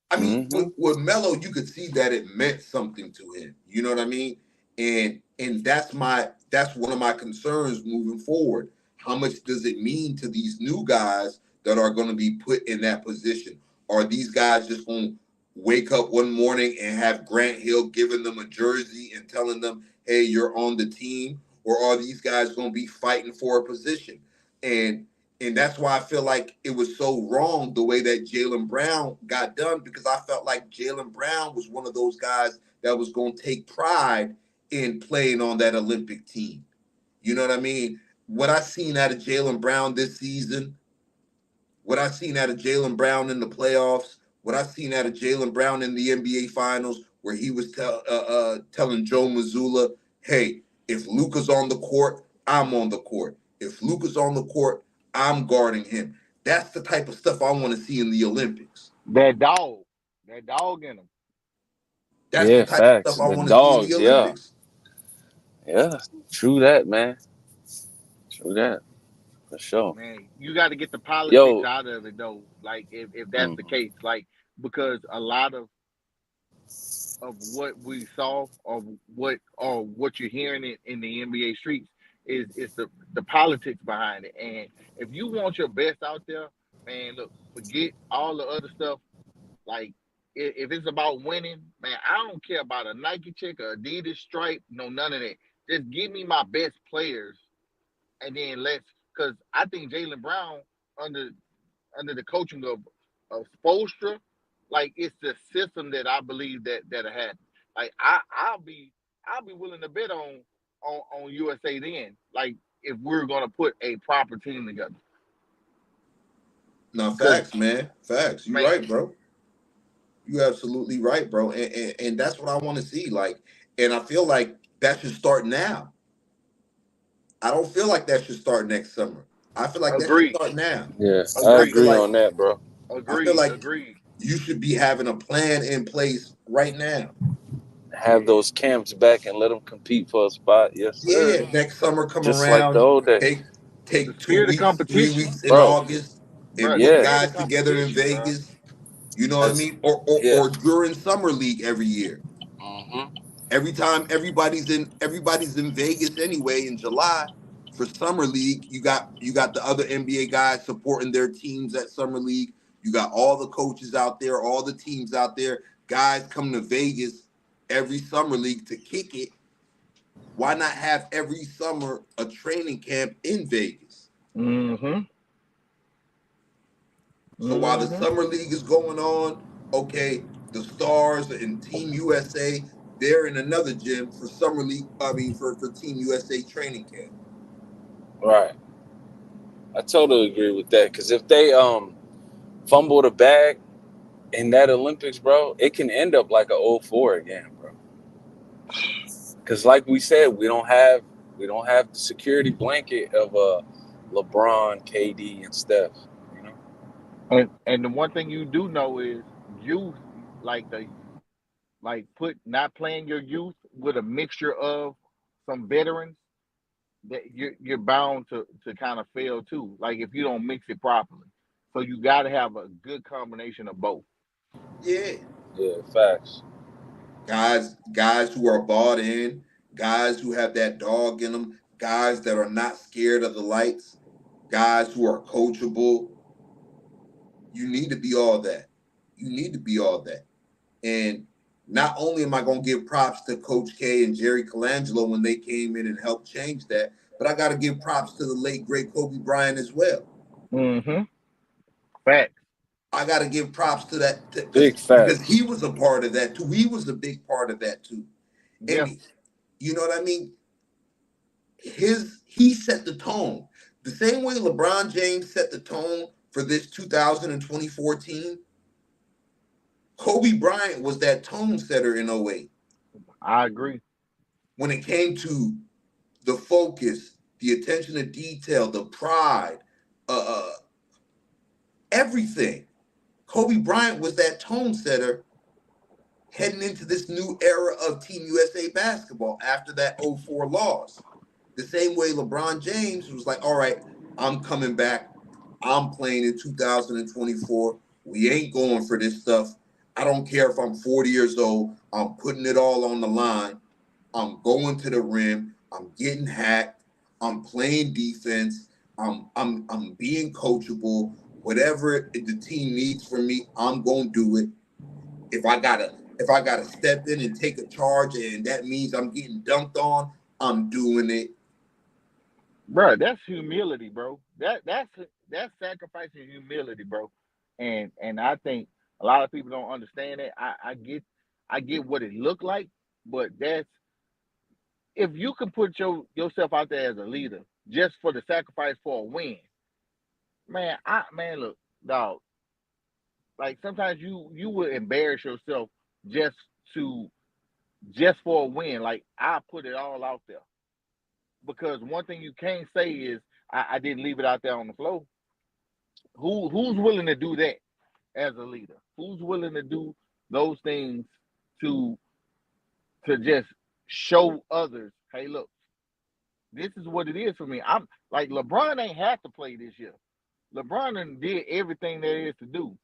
I mean, with Melo, you could see that it meant something to him. You know what I mean? And that's my that's one of my concerns moving forward. How much does it mean to these new guys that are going to be put in that position? Are these guys just going to wake up one morning and have Grant Hill giving them a jersey and telling them, hey, you're on the team? Or are these guys going to be fighting for a position? And that's why I feel like it was so wrong the way that Jaylen Brown got done, because I felt like Jaylen Brown was one of those guys that was going to take pride in playing on that Olympic team. You know what I mean? What I seen out of Jaylen Brown this season, what I seen out of Jaylen Brown in the playoffs, what I seen out of Jaylen Brown in the NBA Finals, where he was telling Joe Mazzulla, hey, if Luka's on the court, I'm on the court. If Luka's on the court, I'm guarding him. That's the type of stuff I want to see in the Olympics. That dog in him. That's Yeah, the type of facts. stuff I The want to see in the dogs, yeah. Olympics. Yeah, true that, man. True that. For sure. Man, you got to get the politics Yo, out of it though. Like if that's the case, like because a lot of what we saw or what you're hearing in the NBA streets is the politics behind it. And if you want your best out there, man, look, forget all the other stuff. Like if it's about winning, man, I don't care about a Nike check, a Adidas stripe, no none of that. Just give me my best players, and then because I think Jaylen Brown under the coaching of Spoelstra, like it's the system that I believe that'll happen. Like I'll be willing to bet on USA then. Like if we're gonna put a proper team together. No, Because facts, man. Facts. You're man, right, bro. You absolutely right, bro. And that's what I want to see. Like, and I feel like that should start now. I don't feel like that should start next summer. I feel like that should agreed, start now. yeah, I I agreed, feel agree like on that, bro. agreed, like agreed. you should be having a plan in place right now. Have those camps back and let them compete for a spot. Yes, Yeah, sir. next summer come Just like the around, old days, take The take spirit of 2 weeks, 3 competition, weeks in bro. August and bro. The put Yeah, spirit of guys together in competition, bro. Vegas. You know what I that's mean? Or yeah. during summer league every year. Mm-hmm. Every time everybody's in Vegas anyway in July for summer league. You got the other NBA guys supporting their teams at summer league. You got all the coaches out there, all the teams out there. Guys come to Vegas every summer league to kick it. Why not have every summer a training camp in Vegas? Mm-hmm. So while the Mm-hmm. summer league is going on, okay, the Stars and Team USA, they're in another gym for summer league. I mean, for Team USA training camp. Right. I totally agree with that. Because if they fumble the bag in that Olympics, bro, it can end up like a 0-4 again, bro. Because like we said, we don't have the security blanket of LeBron, KD, and Steph. You know. And the one thing you do know is youth, like put not playing your youth with a mixture of some veterans that you're bound to kind of fail too. Like if you don't mix it properly, so you got to have a good combination of both. Yeah, Yeah, facts. guys who are bought in, guys who have that dog in them, guys that are not scared of the lights, guys who are coachable. You need to be all that. You need to be all that. And not only am I going to give props to Coach K and Jerry Colangelo when they came in and helped change that, but I got to give props to the late great Kobe Bryant as well. Mm-hmm. Facts. I got to give props to that Big because facts. he was a part of that too. He was a big part of that too. Yeah. And you know what I mean? He set the tone. The same way LeBron James set the tone for this 2024 team, Kobe Bryant was that tone setter in 08. I agree. When it came to the focus, the attention to detail, the pride, everything. Kobe Bryant was that tone setter heading into this new era of Team USA basketball after that 04 loss. The same way LeBron James was like, all right, I'm coming back. I'm playing in 2024. We ain't going for this stuff. I don't care if I'm 40 years old. I'm putting it all on the line. I'm going to the rim. I'm getting hacked. I'm playing defense. I'm being coachable. Whatever the team needs from me, I'm gonna do it. If I gotta step in and take a charge, and that means I'm getting dunked on, I'm doing it. Bro, that's humility, bro. That's sacrificing humility, bro. And I think a lot of people don't understand that. I get what it looked like, but that's if you can put yourself out there as a leader just for the sacrifice for a win, man, look, dog. Like sometimes you would embarrass yourself just to just for a win. Like I put it all out there because one thing you can't say is I didn't leave it out there on the floor. Who's willing to do that as a leader? Who's willing to do those things to just show others, hey, look, this is what it is for me. I'm like LeBron ain't have to play this year. LeBron did everything there is to do,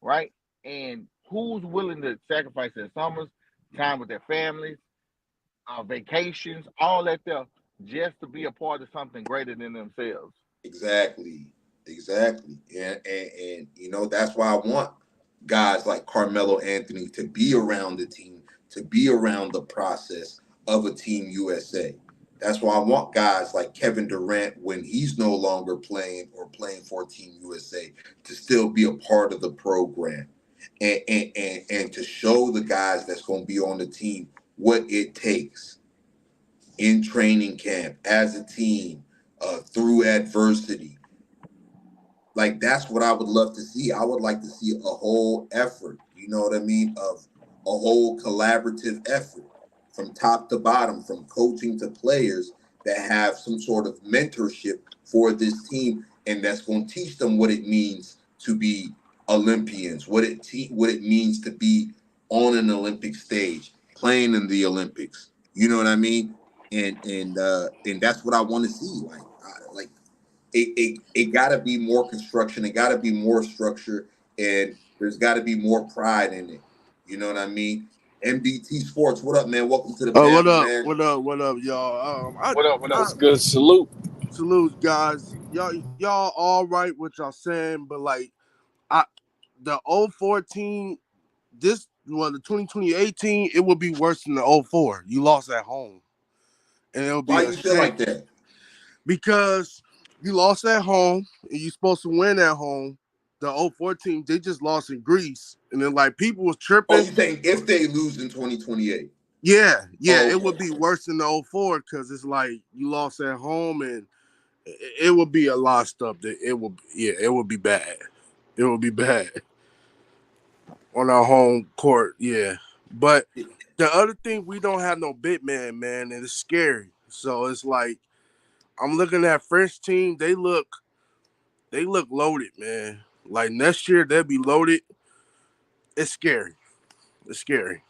right? And who's willing to sacrifice their summers, time with their families, vacations, all that stuff, just to be a part of something greater than themselves? Exactly. Exactly. And you know, that's why I want guys like Carmelo Anthony to be around the team, to be around the process of a Team USA. That's why I want guys like Kevin Durant, when he's no longer playing or playing for Team USA, to still be a part of the program and to show the guys that's going to be on the team what it takes in training camp as a team, through adversity. Like that's what I would love to see. I would like to see a whole effort, you know what I mean, of a whole collaborative effort from top to bottom, from coaching to players that have some sort of mentorship for this team, and that's going to teach them what it means to be Olympians, what it means to be on an Olympic stage, playing in the Olympics. You know what I mean? And that's what I want to see. Like it got to be more construction. It got to be more structure, and there's got to be more pride in it. You know what I mean? MDT Sports, what up, man? Welcome to the What panel, up? man. What up, y'all? What up? What up? I What's good? Salute. salute guys. Y'all all right what y'all saying, but like I the 014, the 2018, it would be worse than the 04. You lost at home. And it would be Why a you feel shame like that? because you lost at home and you're supposed to win at home. The 04 team, they just lost in Greece. And then like people was Oh, tripping. you saying if they lose in 2028? Yeah, Oh, it okay. would be worse than the 04 because it's like you lost at home and it would be a lot of stuff that it would be bad. It would be bad on our home court, yeah. But the other thing, we don't have no big man, and it's scary. So it's like I'm looking at French team, they look loaded, man. Like next year they'll be loaded. It's scary. It's scary.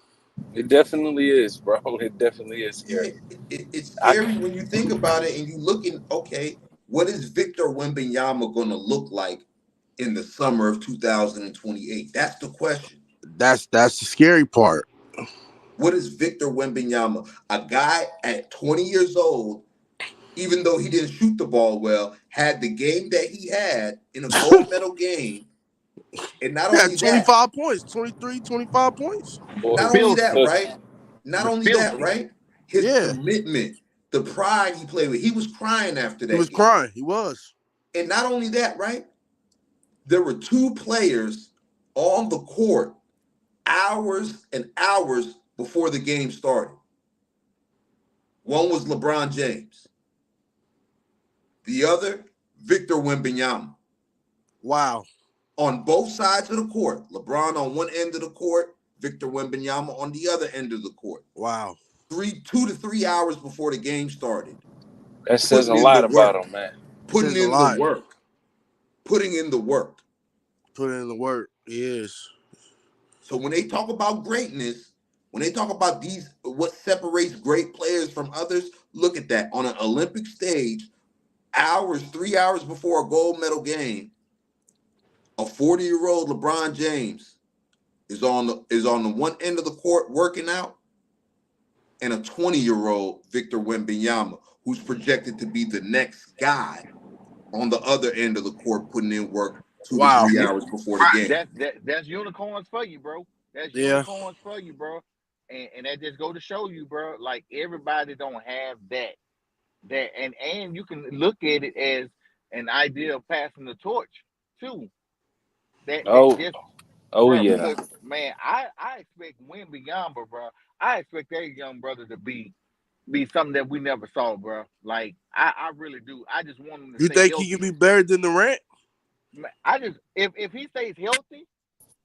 It definitely is, bro. It definitely is Yeah, scary. it's I scary when you think about it and you looking, okay, what is Victor Wembanyama going to look like in the summer of 2028? That's the question. That's the scary part. What is Victor Wembanyama? A guy at 20 years old, even though he didn't shoot the ball well, had the game that he had in a gold medal game. And not He had only that, 25 points, 23, 25 points. boy not was only Filthy. that, cooking. right? Not Was only that, filthy. right? His Yeah, commitment, the pride he played with. He was crying after he that was game. crying. He was. And not only that, right? There were two players on the court hours and hours before the game started. One was LeBron James. The other, Victor Wembanyama. Wow. On both sides of the court. LeBron on one end of the court, Victor Wembanyama on the other end of the court. Wow. 2 to 3 hours before the game started. That says a Putting in the lot about work. him, man. Putting Says a in the lot. work. Putting in the work. Put in the work. He is. So when they talk about greatness, when they talk about what separates great players from others, look at that. On an Olympic stage, 3 hours before a gold medal game, a 40-year-old LeBron James is on the one end of the court working out, and a 20-year-old Victor Wembanyama, who's projected to be the next guy on the other end of the court, putting in work 2 to Wow. 3 hours before the game. That's unicorns for you, bro. That's Yeah. unicorns for you, bro. And that just go to show you, bro. Like everybody don't have that. And you can look at it as an idea of passing the torch too. That Oh, just bro, yeah. because man, I expect Wembanyama, bro. I expect that young brother to be something that we never saw, bro. Like I really do. I just want him to You stay think he healthy. can be better than Durant? I just if he stays healthy,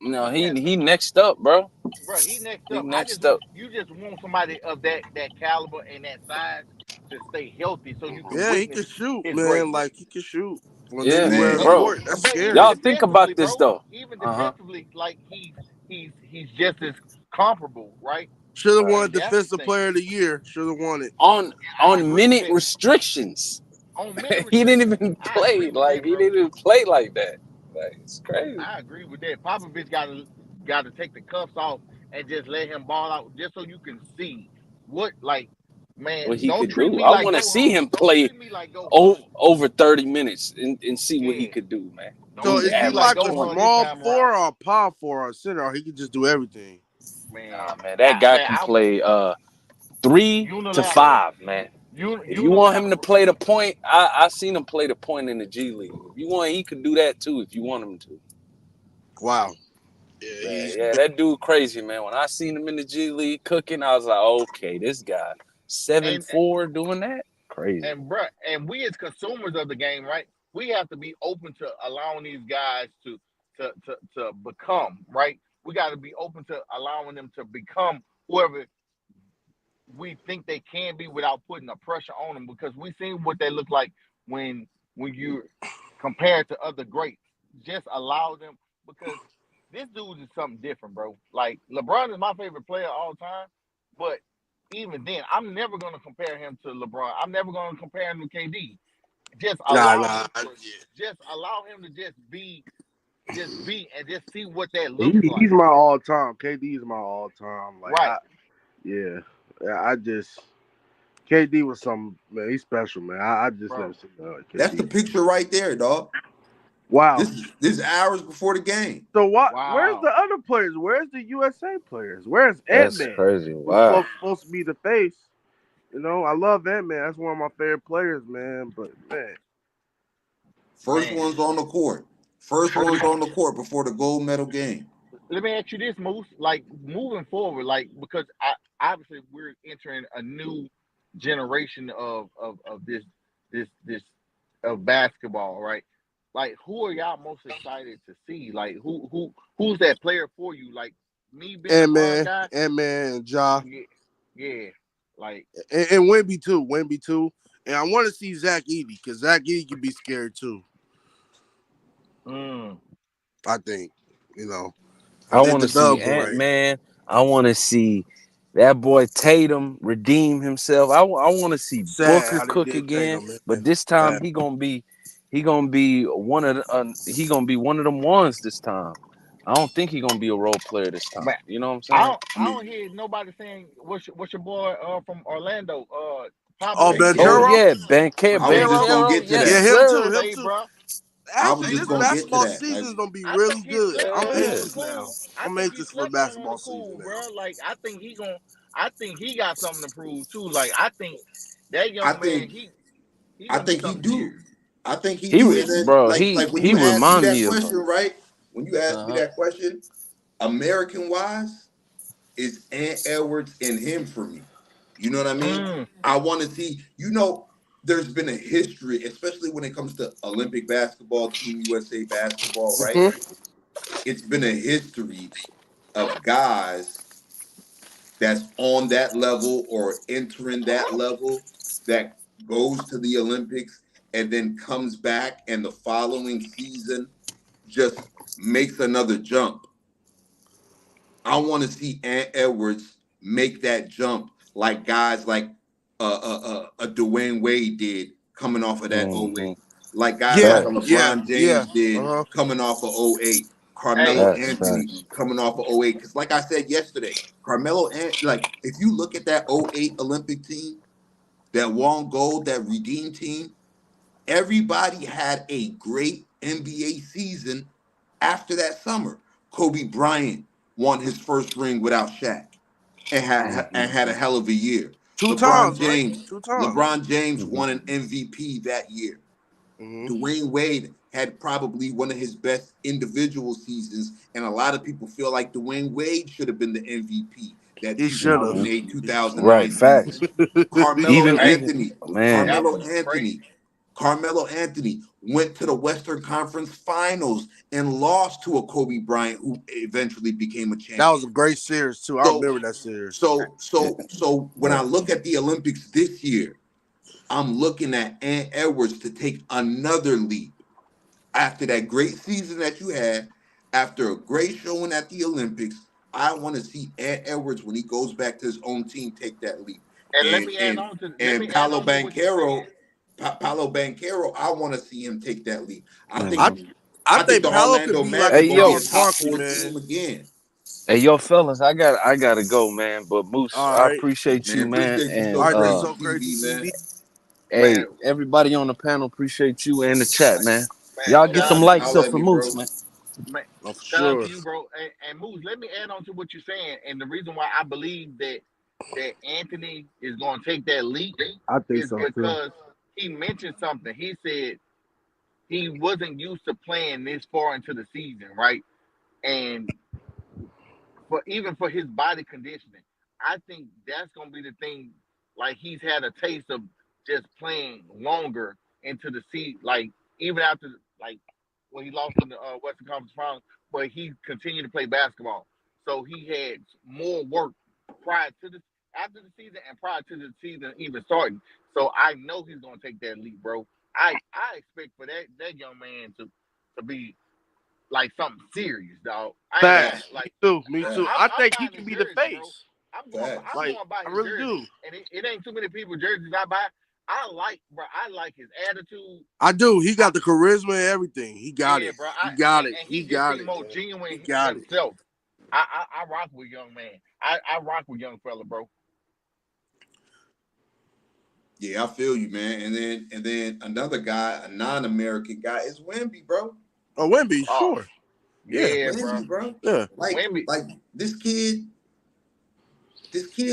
No, he has he next up, bro. bro, he next He up. next up. You just want somebody of that caliber and that size to stay healthy so you can Yeah, he witness can shoot, his man. greatness. Like he can shoot on Yeah, anywhere in Man, the And bro. court. That's but even scary. Y'all think defensively, about this bro, though. even Uh-huh. defensively, like he's just as comparable, right? Should have Right. won And that's the Defensive thing. Player of the Year. Should have won it. I On agree with minute that. restrictions. On minute He didn't restrictions, even I agree play. with Like that, he bro. didn't even play like that. Like it's crazy. I agree with that. Popovich got to take the cuffs off and just let him ball out, just so you can see what, like, man. What he Don't could treat do. me I like want to go see home. him Don't play treat me like go home. over 30 minutes and see what he Yeah. could do, man. Don't So Dude is treat me he like average like go a 20. home this small time four around, or a power four or a center? Or he can just do everything. man. Man, that guy can I play 3 to unilateral, 5, man. If you want him to unilateral. play the point, I seen him play the point in the G League. If you want, he could do that too. If you want him to, Wow. yeah, that dude crazy, man. When I seen him in the G League cooking, I was like, okay, this guy 7'4" doing that, crazy. And we as consumers of the game, right? We have to be open to allowing these guys to become, right? We got to be open to allowing them to become whoever we think they can be without putting the pressure on them, because we seen what they look like when you compare to other greats. Just allow them, because this dude is something different, bro. Like LeBron is my favorite player of all time, but even then, I'm never gonna compare him to LeBron. I'm never gonna compare him to KD. Just allow Nah. him to just be and just see what that He's looks like. my all time. KD is my all time. Like Right. I just KD was some man. He's special, man. I just Bro. never seen KD. that's the picture right there, dog. Wow. This is hours before the game. So what? Wow. Where's the other players? Where's the USA players? Where's That's Ant-Man? crazy. Who's Wow. supposed to be the face? You know, I love Ant-Man. That's one of my favorite players, man. But man, First one's on the court. First one's on the court before the gold medal game. Let me ask you this, Moose. Like moving forward, like because obviously we're entering a new generation of this of basketball, right? Like who are y'all most excited to see? Like who's that player for you? Like me being a LeBron guy, Ant-Man, and Ja, yeah, like and Wemby too. And I want to see Zach Edey because Zach Edey can be scary too. I think, you know. I want to see Ant-Man. I want to see that boy Tatum redeem himself. I want to see Booker cook again, Tatum, but this time he gonna be one of them ones this time. I don't think he gonna be a role player this time. You know what I'm saying? I don't hear nobody saying what's your boy from Orlando, Banchero? Oh yeah, Banchero. I was just gonna get to Yes, that. Yeah, Say, him too. bro. Actually, this gonna get to basketball that. season's gonna be I really think his good. clutch I'm on anxious the now. cool. I'm I think his anxious for clutch on basketball the cool, season bro. now. Like I think he got something to prove too. Like I think that young man, he I gonna be think he something do. serious. I think he do. And then like when he you ask me remind that me of question, right? When you ask me that question, American wise, is Ant Edwards and him for me. You know what I mean? I want to see, there's been a history, especially when it comes to Olympic basketball, Team USA basketball, right? It's been a history of guys that's on that level or entering that level that goes to the Olympics and then comes back and the following season just makes another jump. I want to see Ant Edwards make that jump like guys like a Dwayne Wade did coming off of that 08. Like guys like a LeBron James did coming off of 08. Carmelo Hey, Anthony coming off of '08. Because like I said yesterday, like if you look at that '08 Olympic team, that won gold, that redeemed team, everybody had a great NBA season after that summer. Kobe Bryant won his first ring without Shaq and had a hell of a year. 2 LeBron times, right? James, 2 times. LeBron James won an MVP that year. Dwayne Wade had probably one of his best individual seasons, and a lot of people feel like Dwayne Wade should have been the MVP that He should have. 2008, Right, 2009 facts. season. Carmelo Even hey, Anthony, man, that Carmelo was crazy. Anthony, Carmelo Anthony went to the Western Conference Finals and lost to a Kobe Bryant who eventually became a That was a champion. great series too. I So, remember that series. so when I right. look at the Olympics this year, I'm looking at Ant Edwards to take another leap after that great season that you had, after a great showing at the Olympics. I want to see Ant Edwards when he goes back to his own team take that leap. And And Paolo what you're saying. Paolo Banchero, I want to see him take that leap. I I think Mhm. I I think think the Paolo could Orlando be like Magic a Hey gonna be yo, a Charles top Barkley, four man. team again. hey yo, fellas, I gotta go, man. But Moose, All I right. appreciate Man, you, man, appreciate you All so and right, that's crazy, so crazy, TV, man. TV. hey, Man, everybody on the panel, appreciate you and the chat, man. Y'all get shout them out to likes you, Holla up at for me, Moose, bro. man. man. Oh, for Shout out sure. to you, bro. And Moose, let me add on to what you're saying. And the reason why I believe that Anthony is going to take that leap I think is so too. because he mentioned something. He said he wasn't used to playing this far into the season, right? And for even for his body conditioning, I think that's gonna be the thing. Like he's had a taste of just playing longer into the season, like even after like when he lost in the Western Conference Finals, but he continued to play basketball. So he had more work prior to the after the season and prior to the season even starting. So I know he's gonna take that leap, bro. I expect for that young man to be like something serious, dog. I ain't Facts. lying. Like Me too. Facts. I I'm think he buying can his be the jersey, bro. face. I'm Facts. Like going by I his really jersey, do. and it ain't too many people jerseys I buy. I like, bro. I like his attitude. I do. He I, got the charisma and everything. He got yeah, it. bro. He got it. And He he just got seemed it, more man. He genuine got it. himself. I rock with young man. I rock with young fella, bro. Yeah, I feel you, man. And then another guy, a non-American guy, is Wemby, bro. Oh, Wemby, Oh sure. Yeah. yeah, bro. Wemby, bro. Yeah. Like, Wemby, like this kid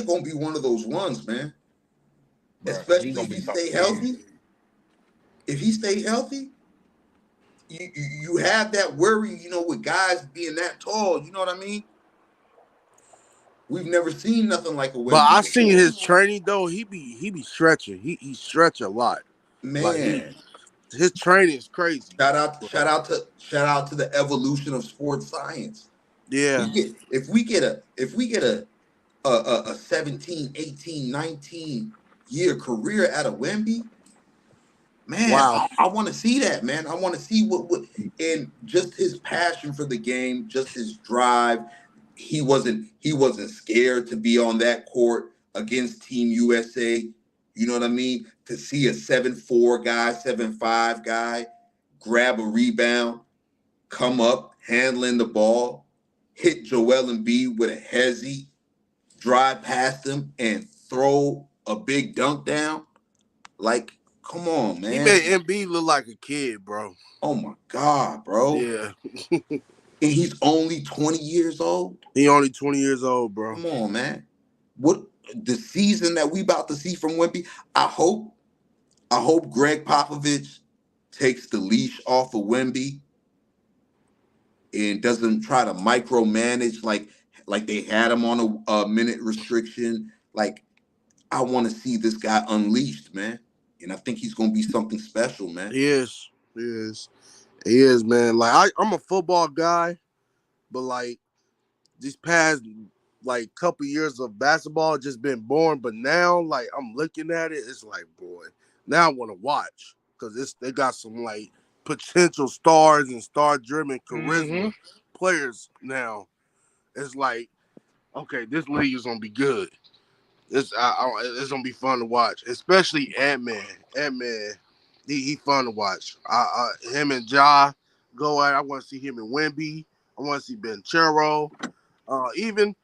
gonna be one of those ones, man. bro. He Especially gonna if be he something stay serious. healthy. If he stay healthy, you have that worry, with guys being that tall. You know what I mean? We've never seen nothing like a But Wemby I seen before, his training though. He be stretching. He stretch a lot. Like man. his training is crazy. Shout out, Bro. shout out to the evolution of sports science. Yeah. If we get a 17, 18, 19 year career out of Wemby, man, Wow. I want to see that, man. I want to see what and just his passion for the game, just his drive. He wasn't scared to be on that court against Team USA. You know what I mean? To see a 7'4" guy, 7'5" guy grab a rebound, come up, handling the ball, hit Joel Embiid with a hezzy, drive past him, and throw a big dunk down. Like, come on, He made man. MB look like a kid, bro. Oh my God, bro. Yeah. And he's only 20 years old. He only 20 years old, bro. Come on, man. What the season that we about to see from Wemby? I hope Greg Popovich takes the leash off of Wemby and doesn't try to micromanage like they had him on a minute restriction. Like, I want to see this guy unleashed, man. And I think he's gonna be something special, man. He is. He is. He is, man. Like I'm a football guy, but like these past like couple years of basketball just been boring. But now, like I'm looking at it, it's like, boy, now I want to watch because they got some like potential stars and star-driven Mm-hmm. charisma players now. It's like, okay, this league is gonna be good. It's gonna be fun to watch, especially Ant-Man. Ant-Man, he fun to watch. Him and Ja go at. I want to see him and Wemby. I want to see Benchero. Even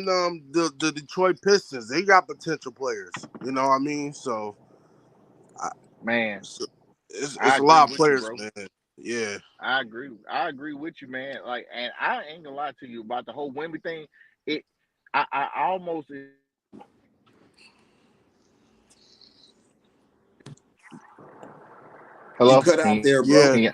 the Detroit Pistons, they got potential players. You know what I mean? So, Man, it's I a agree lot of with you, players, bro. man. Yeah. I agree. I agree with you, man. Like, and I ain't gonna lie to you about the whole Wemby thing. It, I almost. You Hello. cut out there, Yeah. bro. Can you?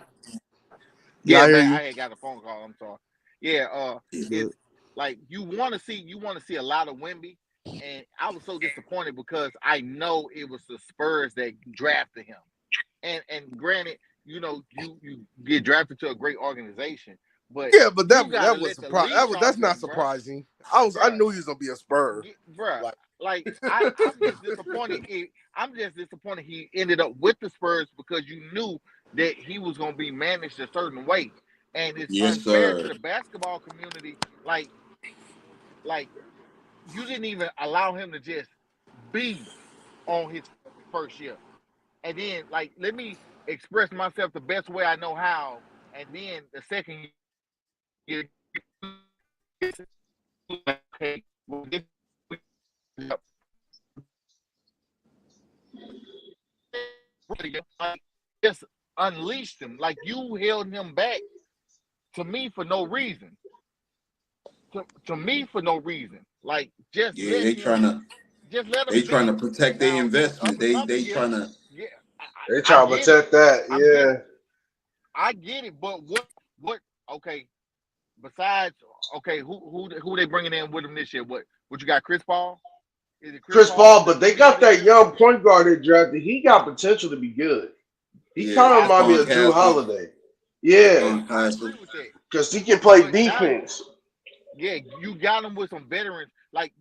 Yeah, Yeah, I hear man. you. I had got a phone call. I'm sorry. Yeah. You It's good. like you want to see a lot of Wemby, and I was so disappointed because I know it was the Spurs that drafted him. And granted, you get drafted to a great organization, but Yeah, but you gotta that was let the surprising. league That's talk to not him, bro. surprising. I Bro, knew he was gonna be a Spur. bruh. Like, Like I'm just disappointed. I'm just disappointed he ended up with the Spurs because you knew that he was gonna be managed a certain way, and it's Yes, unfair to sir. the basketball community. Like you didn't even allow him to just be on his first year, and then like let me express myself the best way I know how, and then the second year, okay, well, just unleashed him. Like you held him back to me for no reason. To me for no reason. Like Yeah, just let they him trying to be. protect their Now this investment. up and coming They year, trying to. yeah, they I try to get it. protect that. I'm get Yeah. I get it. But what? Okay, besides okay, who they bringing in with him this year? What you got? Chris Paul? Is it Chris Chris Paul Paul, that's but gonna they be the got key that there? young point guard they drafted. He got potential to be good. He Yeah, kind of remind me Absolutely. of Drew Stephon Holiday. Yeah, I Castle. agree with that. because he can play But now defense. yeah, you got him with some veterans. Like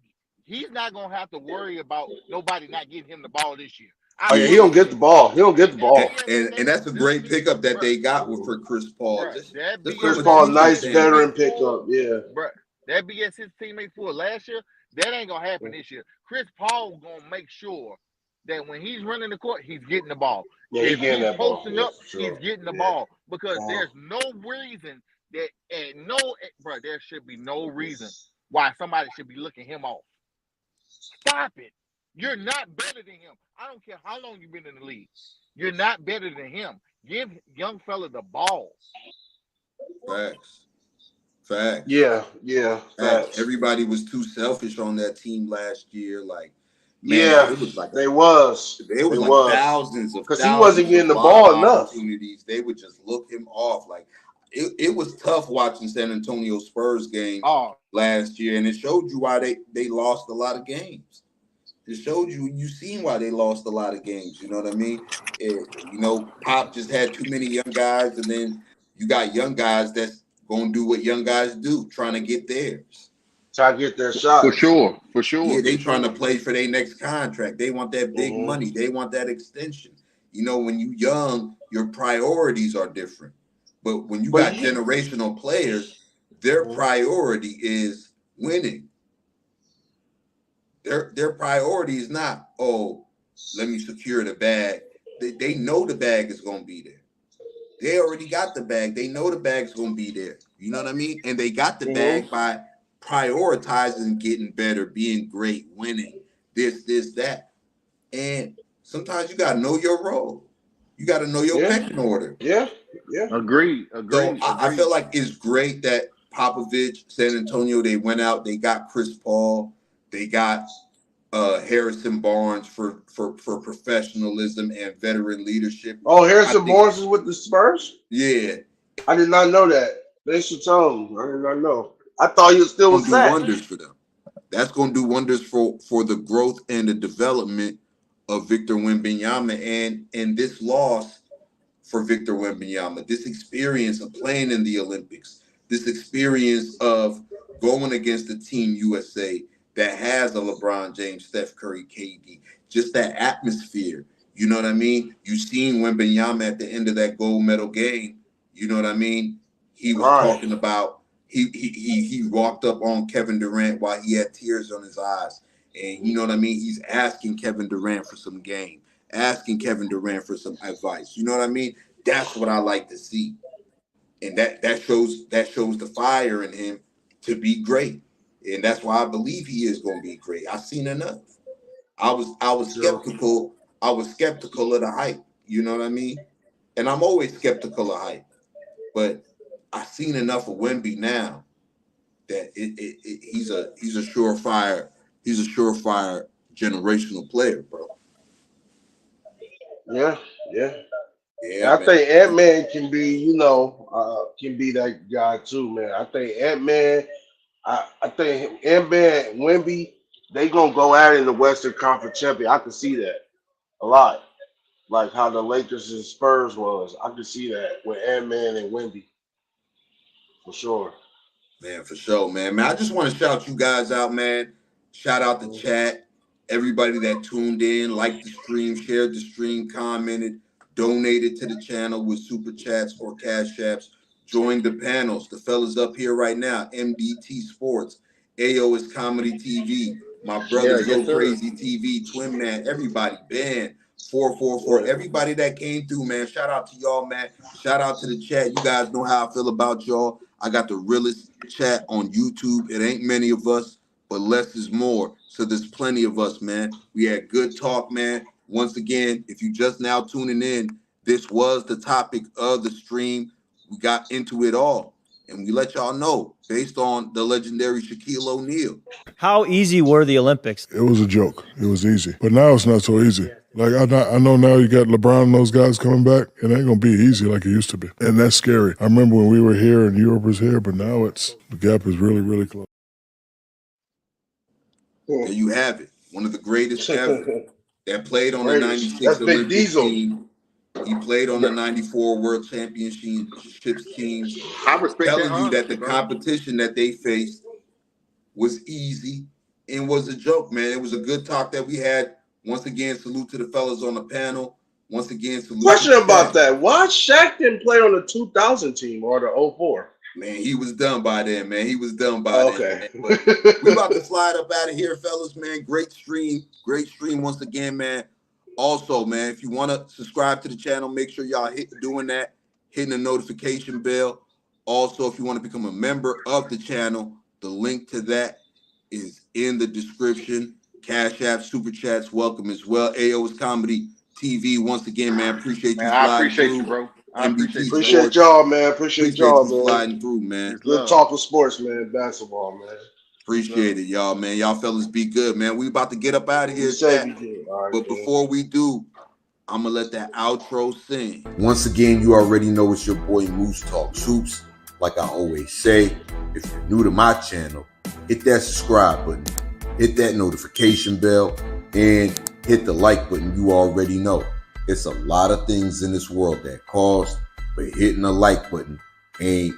he's not gonna have to worry about nobody not getting him the ball this year. I Oh yeah, he Yeah, don't promise get you. the ball. He don't get And the that and, ball. BS, and that's a that great be, pickup that bruh, they got for Chris Paul. bruh, that Just from Chris a BS Paul, that defense his nice standpoint. veteran teammates pulled, pickup. Yeah. bruh, that BS his teammates pulled last year, that ain't gonna happen this year. Chris Paul gonna make sure that when he's running the court, he's getting the ball. Yeah, he If getting he's that ball. posting Yeah, up, for he's sure. getting the Yeah. ball because there's no reason that and no, bruh, there should be no reason why somebody should be looking him off. Stop it. You're not better than him. I don't care how long you've been in the league. You're not better than him. Give young fella the ball. Facts. Facts. Yeah, yeah, Facts. facts. Everybody was too selfish on that team last year. Like, man, Yeah, they it was like was, because he wasn't thousands getting of the lob ball enough. opportunities. They would just look him off. Like it was tough watching San Antonio Spurs games Oh, last year, and it showed you why they lost a lot of games. It showed you seen why they lost a lot of games. You know what I mean? Pop just had too many young guys, and then you got young guys that's gonna do what young guys do, trying to get theirs. Try to get their for shots. sure, for sure, Yeah, for they trying to sure. play for their next contract. They want that big Hmm. money. They want that extension. When you young, your priorities are different. But when you But got he, generational players, their Mhm. priority is winning. Their priority is not, oh, let me secure the bag. They know the bag is gonna be there. They already got the bag. They know the bag's gonna be there. You know what I mean? And they got the Mhm. bag by prioritizing getting better, being great, winning, this, that. And sometimes you gotta know your role. You gotta know your Yeah, pecking order. yeah, yeah. Agreed, So agreed, I agreed. feel like it's great that Popovich, San Antonio, they went out, they got Chris Paul, they got Harrison Barnes for professionalism and veteran leadership. Oh, I Harrison think, Barnes is with the Spurs? yeah, I did not know that. They should tell him. I did not know. I thought he was still with gonna do Shaq. wonders for them. That's gonna do wonders for the growth and the development of Victor Wembanyama and this loss for Victor Wembanyama, this experience of playing in the Olympics, this experience of going against the Team USA that has a LeBron James, Steph Curry, KD, just that atmosphere. You know what I mean? You seen Wembanyama at the end of that gold medal game. You know what I mean? He was Right. talking about he walked up on Kevin Durant while he had tears on his eyes, and you know what I mean. He's asking Kevin Durant for some game, asking Kevin Durant for some advice. You know what I mean? That's what I like to see. and that shows the fire in him to be great, and that's why I believe he is going to be great. I've seen enough. I was skeptical. I was skeptical of the hype. You know what I mean? And I'm always skeptical of hype, but I've seen enough of Wemby now that he's a surefire generational player, bro. Yeah. Yeah, I man. think Ant-Man can be, can be that guy too, man. I think Ant-Man, I think Ant-Man, Wemby, they gonna go at it in the Western Conference champion. I can see that a lot. Like how the Lakers and Spurs was. I can see that with Ant-Man and Wemby. For sure. Man, for sure, man. I just want to shout you guys out, man. Shout out the chat, everybody that tuned in, liked the stream, shared the stream, commented, donated to the channel with super chats or cash apps. Joined the panels. The fellas up here right now, MDT Sports, AO is Comedy TV, my brother So Crazy TV, Twin Man, everybody, Ben, 444, everybody that came through, man. Shout out to y'all, man. Shout out to the chat. You guys know how I feel about y'all. I got the realest chat on YouTube. It ain't many of us, but less is more. So there's plenty of us, man. We had good talk, man. Once again, if you just now tuning in, this was the topic of the stream. We got into it all, and we let y'all know based on the legendary Shaquille O'Neal. How easy were the Olympics? It was a joke. It was easy. But now it's not so easy. Like, I know now you got LeBron and those guys coming back. It ain't going to be easy like it used to be. And that's scary. I remember when we were here and Europe was here, but now the gap is really, really close. There you have it. One of the greatest ever that played on the 96 That's Big Olympic Diesel. team. He played on the 94 World Championships teams. I respect Telling you that the bro. competition that they faced was easy and was a joke, man. It was a good talk that we had. Once again, salute to the fellas on the panel. Once again, salute. Question about that. Why Shaq didn't play on the 2000 team or the 04? Man, he was done by then, man. He was done by Okay. then. But we about to slide up out of here, fellas, man. Great stream once again, man. Also, man, if you want to subscribe to the channel, make sure y'all doing that, hitting the notification bell. Also, if you want to become a member of the channel, the link to that is in the description. Cash App, Super Chats, welcome as well. AO's Comedy TV, once again, man. Appreciate you. Man, I appreciate you, bro. I appreciate y'all, man. Appreciate y'all, man. Sliding through, man. Good talk with sports, man. Basketball, man. Appreciate it, y'all, man. Y'all fellas be good, man. We about to get up out of here, but before we do, I'm gonna let that outro sing. Once again, you already know it's your boy Moose Talk Troops. Like I always say, if you're new to my channel, hit that subscribe button, hit that notification bell, and hit the like button. You already know. It's a lot of things in this world that cost, but hitting the like button ain't